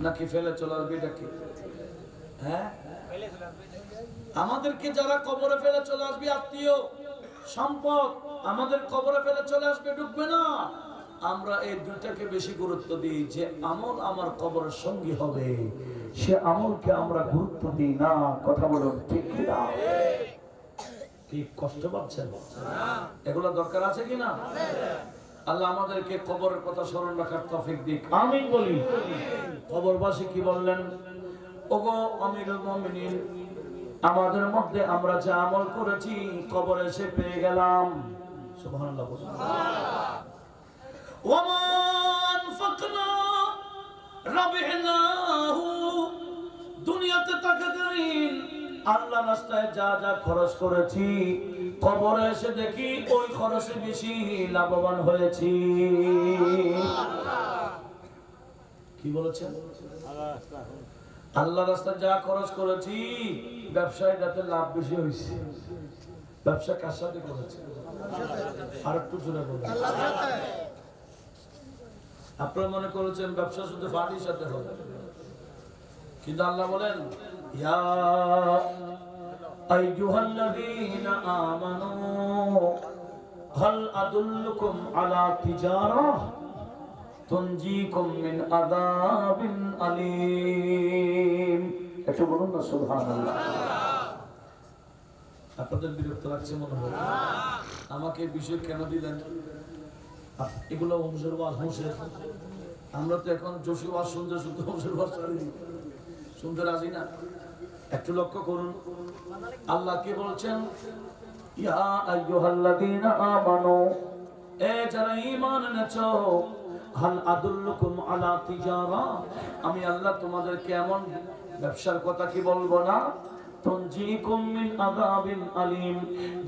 নাকি ফেলে চলে আসবে এটাকে? হ্যাঁ, আমাদেরকে যারা কবরে ফেলে চলে আসবে, আত্মীয় সম্পদ আমাদের কবরে ফেলে চলে আসবে, ঢুকবে না, আমরা এই দুইটাকে বেশি গুরুত্ব দিই। যে আমল আমার কবরের সঙ্গী হবে, সে আমলকে আমরা গুরুত্ব দিই না। কথা বলুন ঠিক কিনা? কি কষ্ট পাচ্ছেন? এগুলো দরকার আছে কিনা? আল্লাহ আমাদেরকে কবরের কথা স্মরণ রাখার তৌফিক দিক, আমিন বলি। কবরবাসী কি বললেন? ওগো আমিরুল মুমিনিন, আমাদের মধ্যে আমরা যা আমল করেছি কবরে এসে পেয়ে গেলাম। সুবহানাল্লাহ। ওয়ামা আনফাকনা রাবিহনাহু, দুনিয়াতে থাকাকালীন আল্লাহর রাস্তায় যা যা খরচ করেছি, কবরে এসে দেখি ওই খরচে বেশি লাভবান হয়েছি। কি বলেছেন? আল্লাহর রাস্তায় যা খরচ করেছি, ব্যবসায় যাতে লাভ বেশি হয়েছে। ব্যবসা কার সাথে করেছে? আর একটু জোরে বলুন। আপনারা মনে করেছেন ব্যবসা শুধু পার্টির সাথে হবে, কিন্তু আল্লাহ বলেন, ইয়া আইয়ুহাল্লাযীনা আমানু হাল আদুল্লুকুম আলা তিজারাহ তুনজিকুম মিন আযাবিন আলীম। একটু বলুন না সুবহানাল্লাহ। আপনাদের বিরক্ত লাগছে মনে হয়? আমাকে বিষয় কেন দিলেন? এগুলো হুঁশের ওয়াজ, হুঁশের। আমরা তো এখন জোশী ওয়াজ শুনতে শুনতে হুঁশের ওয়াজ শুনতে রাজি না। একটু লক্ষ্য করুন, আল্লাহ কি বলছেন? ইয়া আইয়ুহাল্লাযীনা আমানু, এ যারা ঈমান এনেছো, হাল আদুল্লুকুম আলা তিজারা, আমি আল্লাহ তোমাদেরকে এমন ব্যবসার কথা কি বলবো না? তুনজিকুম মিন আযাবিন আলীম,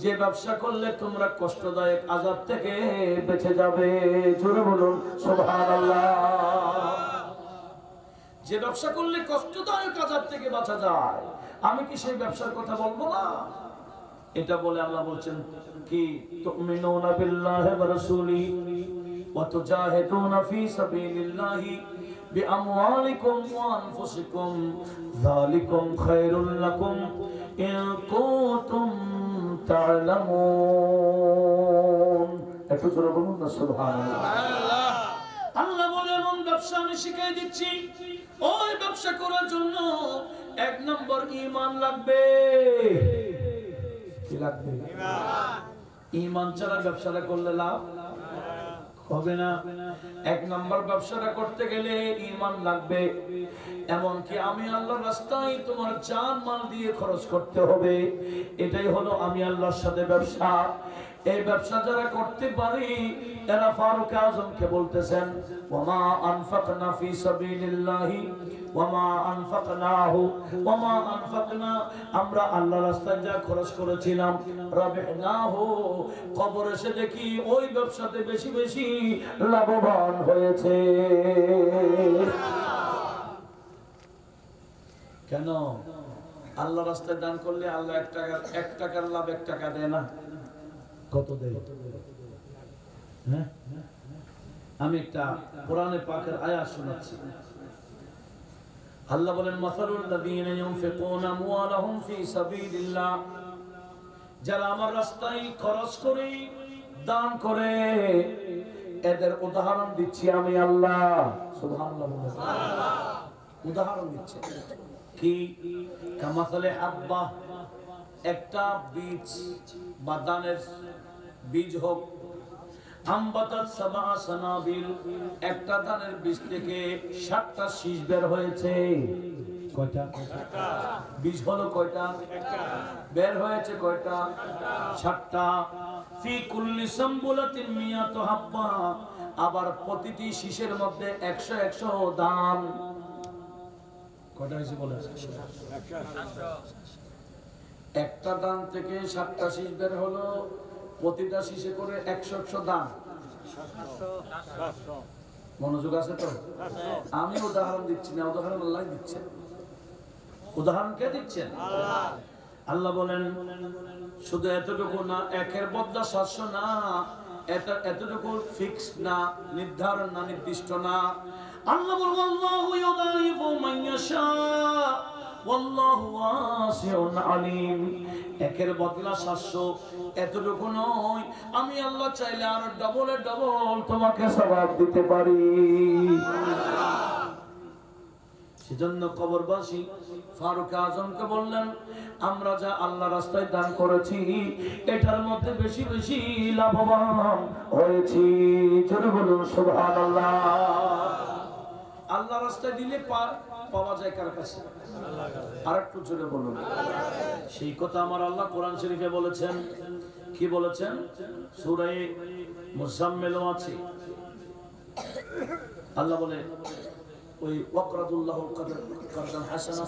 যে ব্যবসা করলে তোমরা কষ্টদায়ক আযাব থেকে বেঁচে যাবে। জোরে বলুন সুবহানাল্লাহ। যে ব্যবসা করলে কষ্টদায়ক আযাব থেকে বাঁচা যায়, আমি কি সেই ব্যবসার কথা বলবো না? এটা বলে আল্লাহ বলছেন কি, তুমিনুনা বিল্লাহি ওয়া রাসূলিহি ওয়া তুজাহিদুনা ফি সাবিলিল্লাহি বিআমওয়ালিকুম ওয়া আনফুসিকুম যালিকুম খায়রুল লাকুম ইন কুনতুম তা'লামুন। একটু জোরে বলুন না সুবহানাল্লাহ। আল্লাহ বলে, এমন ব্যবসা আমি শিখিয়ে দিচ্ছি, ওই ব্যবসা করার জন্য এক নম্বর ঈমান লাগবে। কি লাগবে? ঈমান ছাড়া ব্যবসাটা করলে লাভ হবে না। এক নম্বর ব্যবসাটা করতে গেলে ঈমান লাগবে। এমনকি আমি আল্লাহর রাস্তায় তোমার জান মাল দিয়ে খরচ করতে হবে। এটাই হলো আমি আল্লাহর সাথে ব্যবসা। এই ব্যবসা যারা করতে পারি এরা ফারুক আজমকে বলতেছেন ওয়ামা আনফাকনা ফি সাবিলিল্লাহি ওয়ামা আনফাকনাহু ওয়ামা আনফাকনা, আমরা আল্লাহর রাস্তায় যা খরচ করেছিলাম রাবিহনাহু, কবরে এসে দেখি ওই ব্যবসাতে বেশি বেশি লাভবান হয়েছে। কেন? আল্লাহ রাস্তায় দান করলে আল্লাহ 1 টাকার লাভ 1 টাকা দেয় না? কত দেয়? হ্যাঁ, আমি একটা কোরআনে পাকের আয়াত শোনাচ্ছি। আল্লাহ বলেন মাসালুল লাযীনা ইউনফিকুনা আমওয়ালাহুম ফি সাবিলিল্লাহ, যারা আমার রাস্তায় খরচ করে দান করে এদের উদাহরণ দিচ্ছি আমি আল্লাহ। সুবহানাল্লাহ, উদাহরণ দিচ্ছে কি? কামাসালে হাব্বা, একটা বীজ বা দানের বীজ হোক, আম্বাতাত সাবা সানাবিল, একটা দানের বীজ থেকে 7টা শীষ বের হয়েছে। কয়টা? বীজ হলো কয়টা? বের হয়েছে কয়টা? 7টা। ফি কুল্লি সাম্বুলাতিন মিয়াতু হাব্বা, আবার প্রতিটি শীষের মধ্যে 100 দান। কয়টা হয়েছে বলেন? একটা দান থেকে 7টা শীষ বের হলো, প্রতিটা শীষে করে 100 দান। মনোযোগ আছে তো? আমি উদাহরণ দিচ্ছি না, উদাহরণ আল্লাহ দিচ্ছেন। উদাহরণ কে দিচ্ছেন? আল্লাহ বলেন শুধু এতটুকু না, একের বদলা 700 না, এতটুকু ফিক্সড না, নির্ধারণ না, নির্দিষ্ট না। আল্লাহ বলেন আল্লাহু ইউদাইফু মান ইয়াশা ওয়াল্লাহু ওয়াসিউন আলিম। একের বদলা 700, এতটুকু নয়, আমি আল্লাহ চাইলে আরো ডবল তোমাকে সওয়াব দিতে পারি। সেজন্য কবরবাসী ফারুক আজমকে বললেন আমরা যা আল্লাহ রাস্তায় দান করেছি এটার মধ্যে বেশি বেশি লাভবান হয়েছি। জোরে বলুন সুবহানাল্লাহ। আল্লাহ রাস্তায় দিলে পাওয়া যায় কার কাছে? আর একটু জোরে বলুন। সেই কথা আমার আল্লাহ কোরআন শরীফে বলেছেন। কি বলেছেন? সূরা মুজাম্মিল আছে, আল্লাহ বলে ওই ওয়াকরাদুল্লাহু কারদান হাসানা,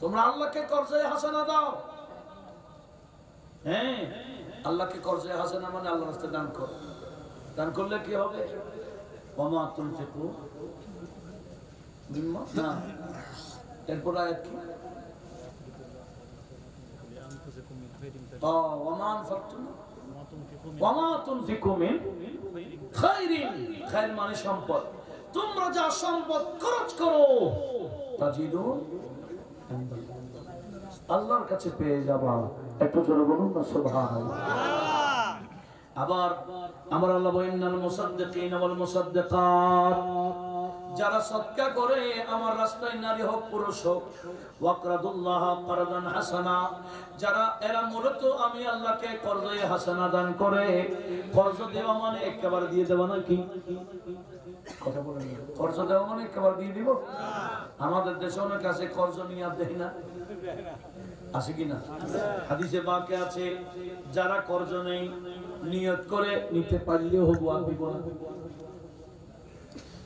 তোমরা আল্লাহকে কর্জে হাসানা দাও। হ্যাঁ, আল্লাহকে কর্জে হাসানা মানে আল্লাহর রাস্তায় দান করো। দান করলে কি হবে? ওয়ামা তুনফিকু মিম্মা, না, এরপর আয়াত কি? ওয়ামা আনফাকতুম ওয়ামা তুনফিকু মিন খায়রিন, খায়র মানে সম্পদ। তোমরা যা সম্পদ খরচ করো তাজিদু আল্লাহর কাছে পেয়ে যাবা। একটু জোরে বলুন না সুবহানাল্লাহ। আবার আমার আল্লাহ বলেন ইন্নাল মুসাদ্দিকিনা ওয়াল মুসাদ্দিকাত, যারা সদকা করে আমার রাস্তায়, নারী হোক পুরুষ হোক, ওয়াকরাদুল্লাহ কারদান হাসানা, যারা এরা মূলত আমি আল্লাহকে কর্জে হাসানা দান করে। কর্জ দেওয়া মানে একেবারে দিয়ে দেওয়া নাকি? কথা বলেন, কর্জ দেওয়া মানে একেবারে দিয়ে দিব? আমাদের দেশে অনেক আছে কর্জ নিয়ে আর দেয় না, আছে কিনা? হাদিসে বাকে আছে যারা কর্জ নেই নিয়ত করে নিতে পারলেও হবো আর দিব না,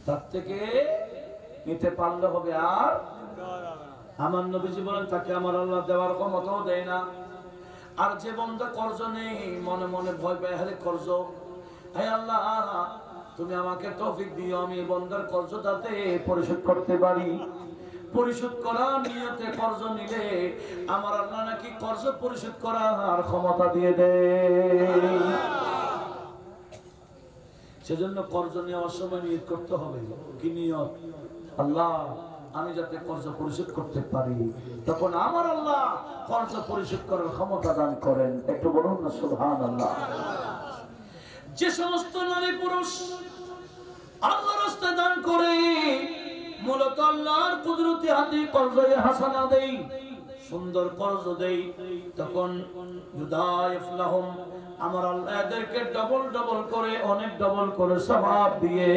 তার থেকে নিতে পারলে হবে। আর আমার নবীজি বলেন তাকে আমার আল্লাহ দেওয়ার ক্ষমতাও দেয় না। আর যে বান্দা কর্জ নেই মনে মনে ভয় পায়, হারে কর্জ, হে আল্লাহ তুমি আমাকে তৌফিক দিও আমি বান্দার কর্জ যাতে পরিশোধ করতে পারি। পরিশোধ করার নিয়তে কর্জ নিলে আমার আল্লাহ নাকি কর্জ পরিশোধ করার ক্ষমতা দিয়ে দেয়। সেজন্য কর্জ নেওয়ার সময় নিয়ত করতে হবে। কি নিয়ত? আল্লাহ আমি যাতে কর্জ পরিশোধ করতে পারি, তখন আমার আল্লাহ কর্জ পরিশোধ করার ক্ষমতা দান করেন। একটু বলুন না সুবহানাল্লাহ। যে সমস্ত নারী পুরুষ আল্লাহর রাস্তায় দান করে মূলত আল্লাহর কুদরতি হাতে কর্জে হাসানা দেই, সুন্দর কর্জ দেই, তখন ইউদাইফ লাহুম আমার আল্লাহ এদেরকে ডবল করে অনেক ডবল করে সওয়াব দিয়ে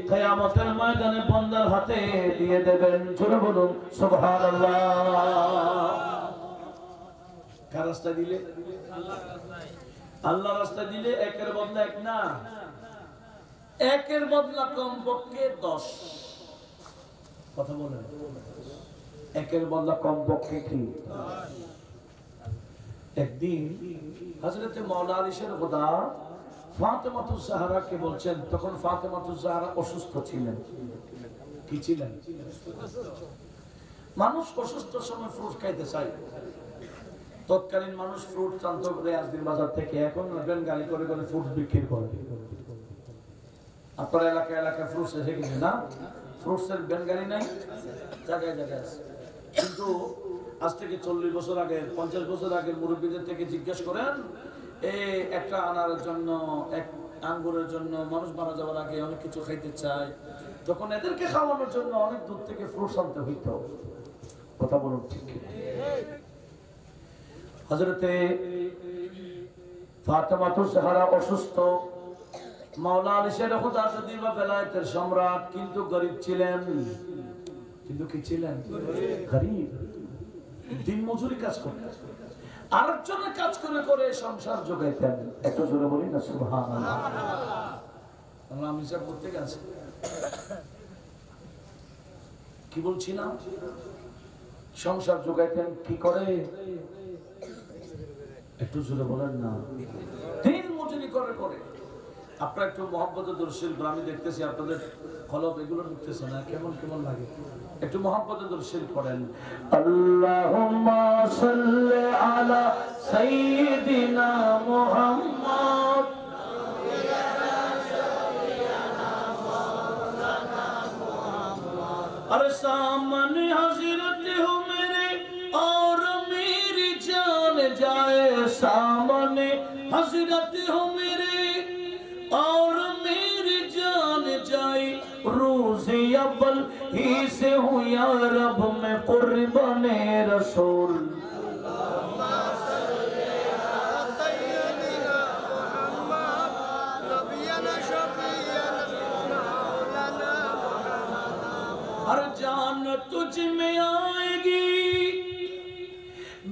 কিয়ামতের ময়দানে বান্দার হাতে দিয়ে দেবেন। জোরে বলুন সুবহানাল্লাহ। কার রাস্তায় দিলে? আল্লাহর রাস্তায়। আল্লাহ রাস্তায় দিলে একের বদলা এক না, একের বদলা কমপক্ষে 10। কথা বলেন, একের বদলা কমপক্ষে কি? একদিন হযরত মাওলা আলী শের খোদা ফাতেমাতুজ জাহরাকে বলছেন, তখন ফাতেমাতুজ জাহরা অসুস্থ ছিলেন। কি ছিলেন? মানুষ অসুস্থ সময় ফ্রুট খাইতে চায়। তৎকালীন মানুষ ফ্রুট টানত রেয়াজদিন বাজার থেকে, এখন ভ্যান গাড়ি করে করে ফ্রুট বিক্রি করে। আপনার এলাকায় ফ্রুটস এসে গেছে না? ফ্রুটসের ভ্যান গাড়ি নাই, জায়গায় জায়গায় আছে। কিন্তু আজ থেকে 40 বছর আগে, 50 বছর আগের মুরব্বীদের থেকে জিজ্ঞেস করেন, একটা আনারের জন্য, এক আঙ্গুরের জন্য মানুষ মারা যাওয়ার আগে অনেক কিছু খাইতে চায়, তখন এদেরকে খাওয়ানোর জন্য অনেক দূর থেকে ফ্রুটস আনতে হইতো। কথা বলুন ঠিক? হযরতে ফাতেমাতুজ জাহরা অসুস্থ, মাওলা আলী শের খোদা যদি বা বেলায়েতের সম্রাট, কিন্তু গরিব ছিলেন। কিন্তু কি ছিলেন? গরিব। দিন মজুরি কাজ করতেন, আরেকজনের কাজ করে করে সংসার যোগাইতেন। একটু জোরে বলি না সুবহানাল্লাহ। আমি সব করতে গেছি, কি বলছিলাম? সংসার যোগাইতেন কি করে? একটু জোরে বলেন না। দিন মজুরি করে করে। আপনারা একটু মহব্বতে দর্শিল, আমি দেখতেছি আপনাদের কলব এগুলো ঢুকতেছে না, কেমন কেমন লাগে। একটু মহব্বতে দর্শিল পড়েন, আল্লাহুম্মা সাল্লি আলা সাইয়্যিদিনা মুহাম্মদ। अरे सामने हज़रत हो मेरे और मेरी जान जाए, सामने हज़रत हो मेरे और मेरी जान जाए, रोज़े अव्वल ही से हूँ या रब में कुर्बाने रसूल। हर जान तुझ में आएगी,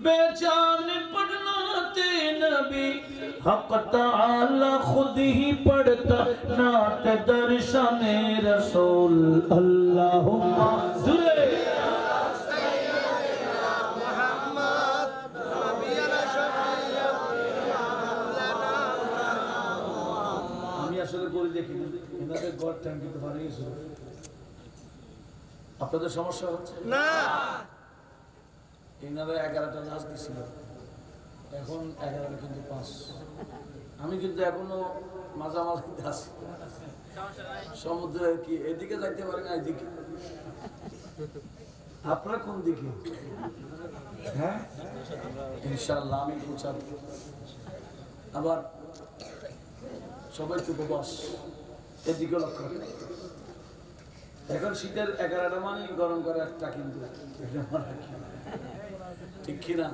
बेजान पढ़ना ते नबी, हक ताला खुद ही पढ़ता नात दर्शने रसूल। अल्लाहुम्मा सल्ली अला सय्यिदिना मुहम्मद नबियना शफीअना मौलाना। আমি আসলে বলি দেখি এনাদের গড ট্যাঙ্কিতে পারে গেছে। আপনাদের সমস্যা হচ্ছে না? এনারা 11টা নাচ দিছিল, এখন 11টা কিন্তু 5। আমি কিন্তু এখনো মাঝামাঝি আছি, সমুদ্রের কি এদিকে যাইতে পারি না, এদিকে। আপনারা কোন দিকে? হ্যাঁ, ইনশাআল্লাহ আমি পৌঁছাবো। আবার সবাই তো বস এদিকে লক্ষ্য রাখবেন। এখন শীতের 11টা মানে গরম করে একটা, কিন্তু ঠিক কিনা?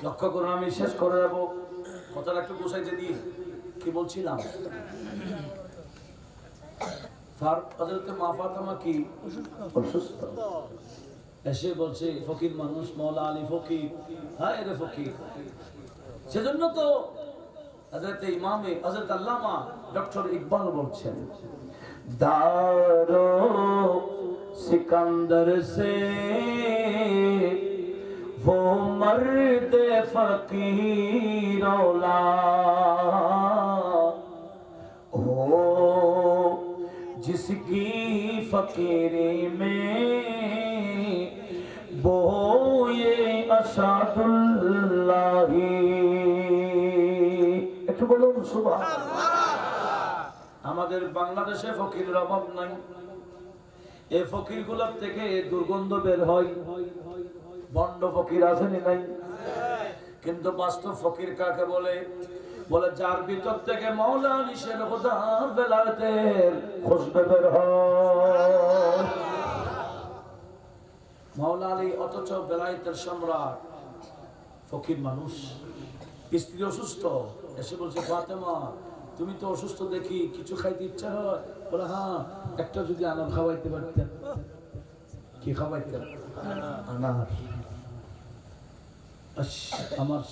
লক্ষ্য করুন, আমি শেষ করে যাবো, কথাটা একটু গোছাইতে দিই। কি বলছিলাম? হযরত মা ফাতেমা কি অসুস্থ, এসে বলছে ফকির মানুষ, মাওলা আলী ফকির, হায় রে ফকির। সেজন্য তো হযরত ইমামে হযরত আল্লামা ডক্টর ইকবাল বলছেন, दारो सिकंदर से वो मर्द फकीरोला हो, जिसकी फकीरी में वो ये असादुल्लाही। একটু বলুন সুবহানাল্লাহ। আমাদের বাংলাদেশে ফকিরের অভাব নাই। এই ফকিরগুলোর থেকে দুর্গন্ধ বের হয়। বন্ড ফকির আসেনি নাই? কিন্তু বাস্তব ফকির কাকে বলে? বলে যার ভিতর থেকে মাওলা আলী শের খোদার বেলায়েতের খুশবু বের হয়। মাওলা আলী অথচ বেলায়েতের সম্রাট, ফকির মানুষ। স্ত্রী অসুস্থ, এসে বলছে ফাতেমা তুমি তো অসুস্থ দেখি, কিছু খাইতে ইচ্ছা হয়? বলে হ্যাঁ, একটা যদি আনার খাওয়াইতে পারতেন। কি খাওয়াইতেন? আনার। আমার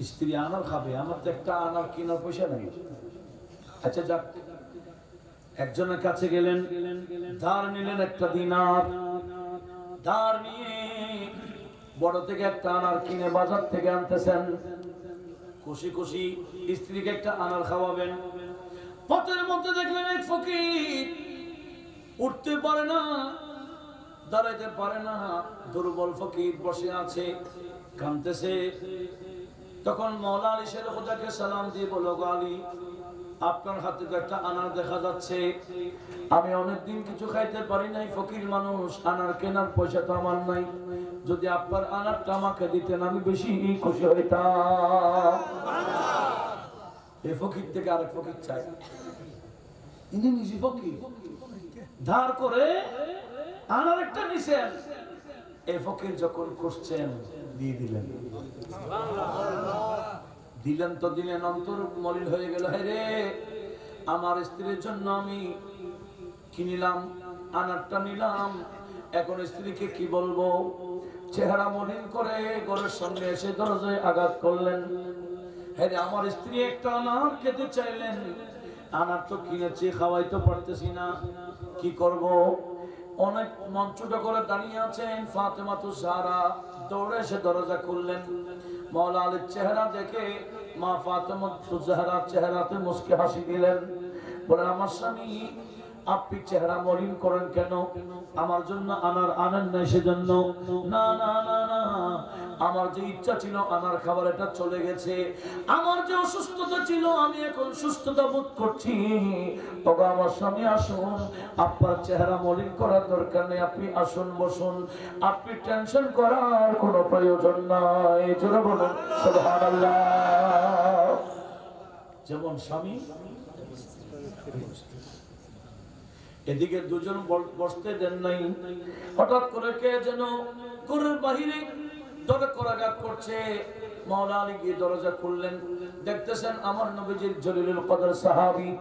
স্ত্রী আনার খাবে, আমার তো একটা আনার কেনার পয়সা নেই। আচ্ছা যাক, একজনের কাছে গেলেন, ধার নিলেন একটা দিনার, ধার নিয়ে বড় থেকে একটা আনার কিনে বাজার থেকে আনতেছেন, খুশি খুশি স্ত্রীকে একটা আনার খাওয়াবেন। পথের মধ্যে দেখলেন এক ফকির উঠতে পারে না, দাঁড়াইতে পারে না, দুর্বল ফকির বসে আছে, কাঁদতেছে। তখন মওলা আলী শের খোদাকে সালাম দিয়ে বলল, গো আলী, আপনার হাতে তো একটা আনার দেখা যাচ্ছে, আমি অনেকদিন কিছু খাইতে পারি নাই, ফকির মানুষ, আনার কেনার পয়সা তো আমার নাই, যদি আপনার আনারটা আমাকে দিতেন আমি বেশি খুশি হইতাম। এই ফকির থেকে আরেক ফকির চাই, ইনি নিজে ফকির, ধার করে আনার একটা নিছেন, এই ফকির যখন খুঁজছেন দিয়ে দিলেন। দিলেন তো দিলেন, অন্তর মলিন হয়ে গেল, হে রে, আমার স্ত্রীর জন্য আমি কিনিলাম, আনারটা নিলাম, এখন স্ত্রীকে কি বলবো? চেহারা মলিন করে ঘরের সামনে এসে দরজায় আঘাত করলেন। হে রে, আমার স্ত্রী একটা আনার খেতে চাইলেন, আনার তো কিনেছি, খাওয়াইতে পারতেছি না, কি করব? অনেক মঞ্চটা করে দাঁড়িয়ে আছেন ফাতেমাতুজ জাহরা, দৌড়ে এসে দরজা খুললেন। মওলা আলীর চেহারা দেখে মা ফাতেমাতুজ জাহরার চেহারাতে মুস্কি হাসি দিলেন, বলেন, আমার স্বামী, আপনি চেহারা মলিন করেন কেন? আমার জন্য আনার আনেন নাই সেজন্য? না না না না, আমার যে ইচ্ছা ছিল আনার খাবার, এটা চলে গেছে। আমার যে অসুস্থতা ছিল, আমি এখন সুস্থতা বোধ করছি। তবে আমার স্বামী, আসুন, আপনার চেহারা মলিন করার দরকার নেই, আপনি আসুন, বসুন, আপনি টেনশন করার কোনো প্রয়োজন নাই। জোরে বলুন সুবহানাল্লাহ। যেমন স্বামী, এদিকে দুজন বসতে দেন নাই, হঠাৎ করে কে যেন ঘরের বাহিরে দরজা করাঘাত করছে। মাওলা আলী গিয়ে দরজা খুললেন, দেখতেছেন আমার নবীজির জলিলুল কদর সাহাবী,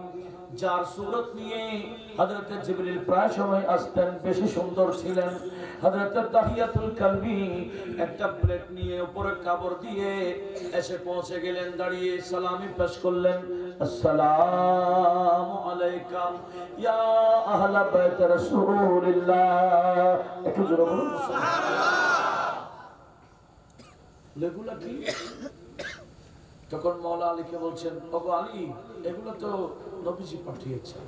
যার সুরত নিয়ে হযরত জিবরিল প্রায় সময় আসতেন, বেশি সুন্দর ছিলেন। হযরত দাহিয়াতুল কালবি একটা প্লেট নিয়ে উপরে কাপড় দিয়ে এসে পৌঁছে গেলেন, দাঁড়িয়ে সালামি পেশ করলেন, আসসালামু আলাইকা ইয়া আহলা বাইত রাসূলিল্লাহ। একটু জোরে বলুন সুবহানাল্লাহ। এগুলা কি? তখন মওলা আলীকে বলছেন, ওগো আলী, এগুলো তো নবীজি পাঠিয়েছেন,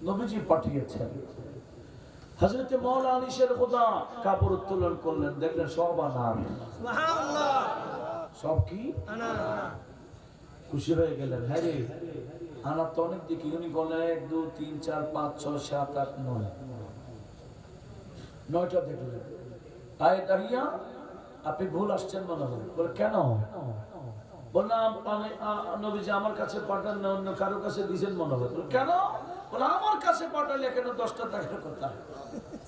নবীজি পাঠিয়েছেন। হযরত মওলা আলী শের খোদা কাপড় উত্তোলন করলেন, দেখলেন সব আনার। সুবহানাল্লাহ। সব কি? আনার। খুশি হয়ে গেলেন, হ্যাঁ রে, আনার তো অনেক দেখি। উনি বললেন 1 2 3 4 5 6 7 8 9, 9টা দেখলেন। আয় দাহিয়া, আপনি ভুল আসছেন মনে হয়। বলে, কেন? বললাম, নবীজি আমার কাছে পাঠান না, অন্য কারো কাছে দিয়েছেন মনে হয়। বলে, কেন? বলে, আমার কাছে পাঠালে কেন 10টা টাকার কথা।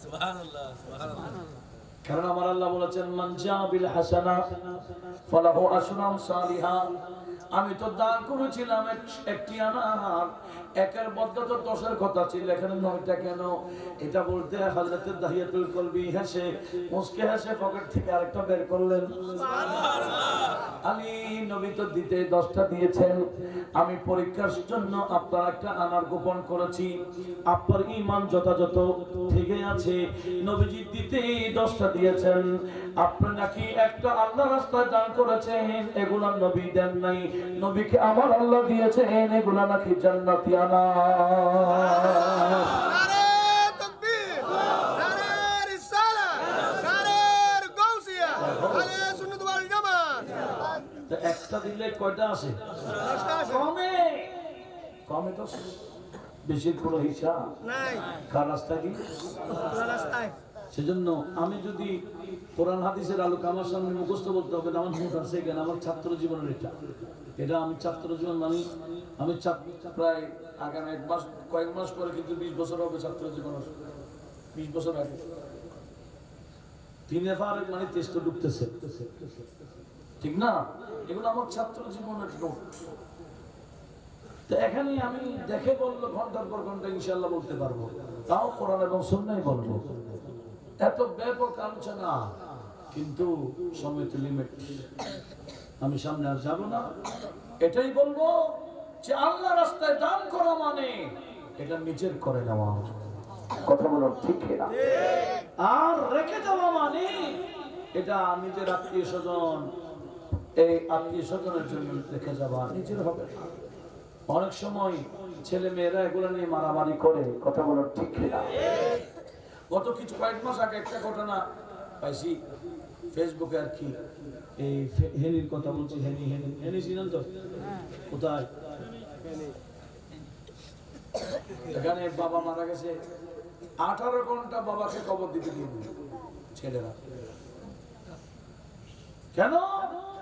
সুবহানাল্লাহ, সুবহানাল্লাহ। কারণ আমার আল্লাহ বলেছেন, মান জা বিল হাসানা ফালাহু আশরু আমসালিহা। আমি তো দান করেছিলাম একটি আনার, একের বদলে তো 10-এর কথা ছিল, এখানে 9টা কেন? এটা বলতে হযরত দাহিয়াতুল কলবি হেসে মুস্কে হেসে পকেট থেকে আরেকটা বের করলেন। সুবহানাল্লাহ। আলী নবী তো দিতে 10টা দিয়েছেন, আমি পরীক্ষার জন্য আপনার একটা আনার গোপন করেছি, আপনার ঈমান যথাযথ ঠিকই আছে, নবীজি দিতে 10টা দিয়েছেন, আপনি নাকি একটা আল্লাহর রাস্তায় দান করেছেন, এগুলা নবী দেন নাই, নবীকে আমার আল্লাহ দিয়েছেন, এগুলা নাকি জান্নাতি আনার। নারে তাকবীর, নারে রিসালাত, নারে গাউসিয়া, আলে সুন্নাত ওয়াল জামাত। তো একটা দিলে কয়টা আসে? 10টা আসে। কমে তো বেশির কোনো হিসাব নাই। কার রাস্তা কি? আল্লাহর রাস্তায়। সেজন্য আমি যদি কোরআন হাদিসের আলোকে আমার সামনে মুখস্থ বলতে হবে, আমার মুখ আছে কেন? আমার ছাত্র জীবনের এটা আমি ছাত্র জীবন মানে আমি প্রায় আগামী কয়েক মাস পরে কিন্তু 20 বছর হবে ছাত্র জীবন, 20 বছর আগে 3 এফআর মানে টেস্ট ঢুকতেছে, ঠিক না? এগুলো আমার ছাত্র জীবনের নোট। তো এখানে আমি দেখে বললো ঘন্টার পর ঘন্টা ইনশাআল্লাহ বলতে পারবো, তাও কোরআন এবং সুন্নাহই বলবো। এত ব্যাপক আলোচনা কিন্তু সময় তো লিমিট, আমি সামনে আর যাব না। এটাই বলবো যে আল্লাহ রাস্তায় দান করা মানে এটা নিজের করে নেওয়া, কথা বলো ঠিক না? আর রেখে দেওয়া মানে এটা নিজের আত্মীয় স্বজন, এই আত্মীয় স্বজনের জন্য রেখে যাওয়া, নিজের হবে না। অনেক সময় ছেলে মেয়েরা এগুলো নিয়ে মারামারি করে, কথা বলো ঠিক না? গত কয়েক মাস আগে একটা ঘটনা পাইছি ফেসবুকে, আর কি এই হেনির কথা বলছি, হেনি ছিলেন তো কোথায়, এখানে বাবা মারা গেছে, 18 ঘন্টা বাবাকে কবর দিতে দিয়ে ছেলেরা। কেন?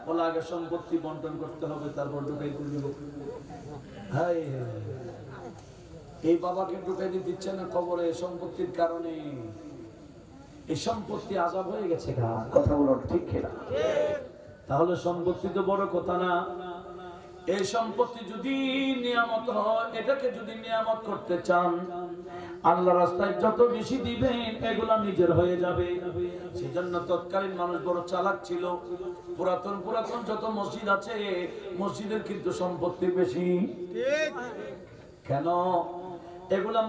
বলে আগে সম্পত্তি বন্টন করতে হবে, তারপর ঢুকাই করে দিব। হাই, এই বাবাকে ঢুকাই দিতে দিচ্ছে না কবরে সম্পত্তির কারণে। এই সম্পত্তি আযাব হয়ে গেছে, কথা বলো ঠিক না? তাহলে সম্পত্তি তো বড় কথা না। এই সম্পত্তি যদি নিয়ামত হয়, এটাকে যদি নিয়ামত করতে চান, আল্লাহ রাস্তায় যত বেশি দিবেন এগুলা নিজের হয়ে যাবে। সেজন্য তৎকালীন মানুষ বড় চালাক ছিল। পুরাতন যত মসজিদ আছে, মসজিদের কিন্তু সম্পত্তি বেশি। কেন? এগুলা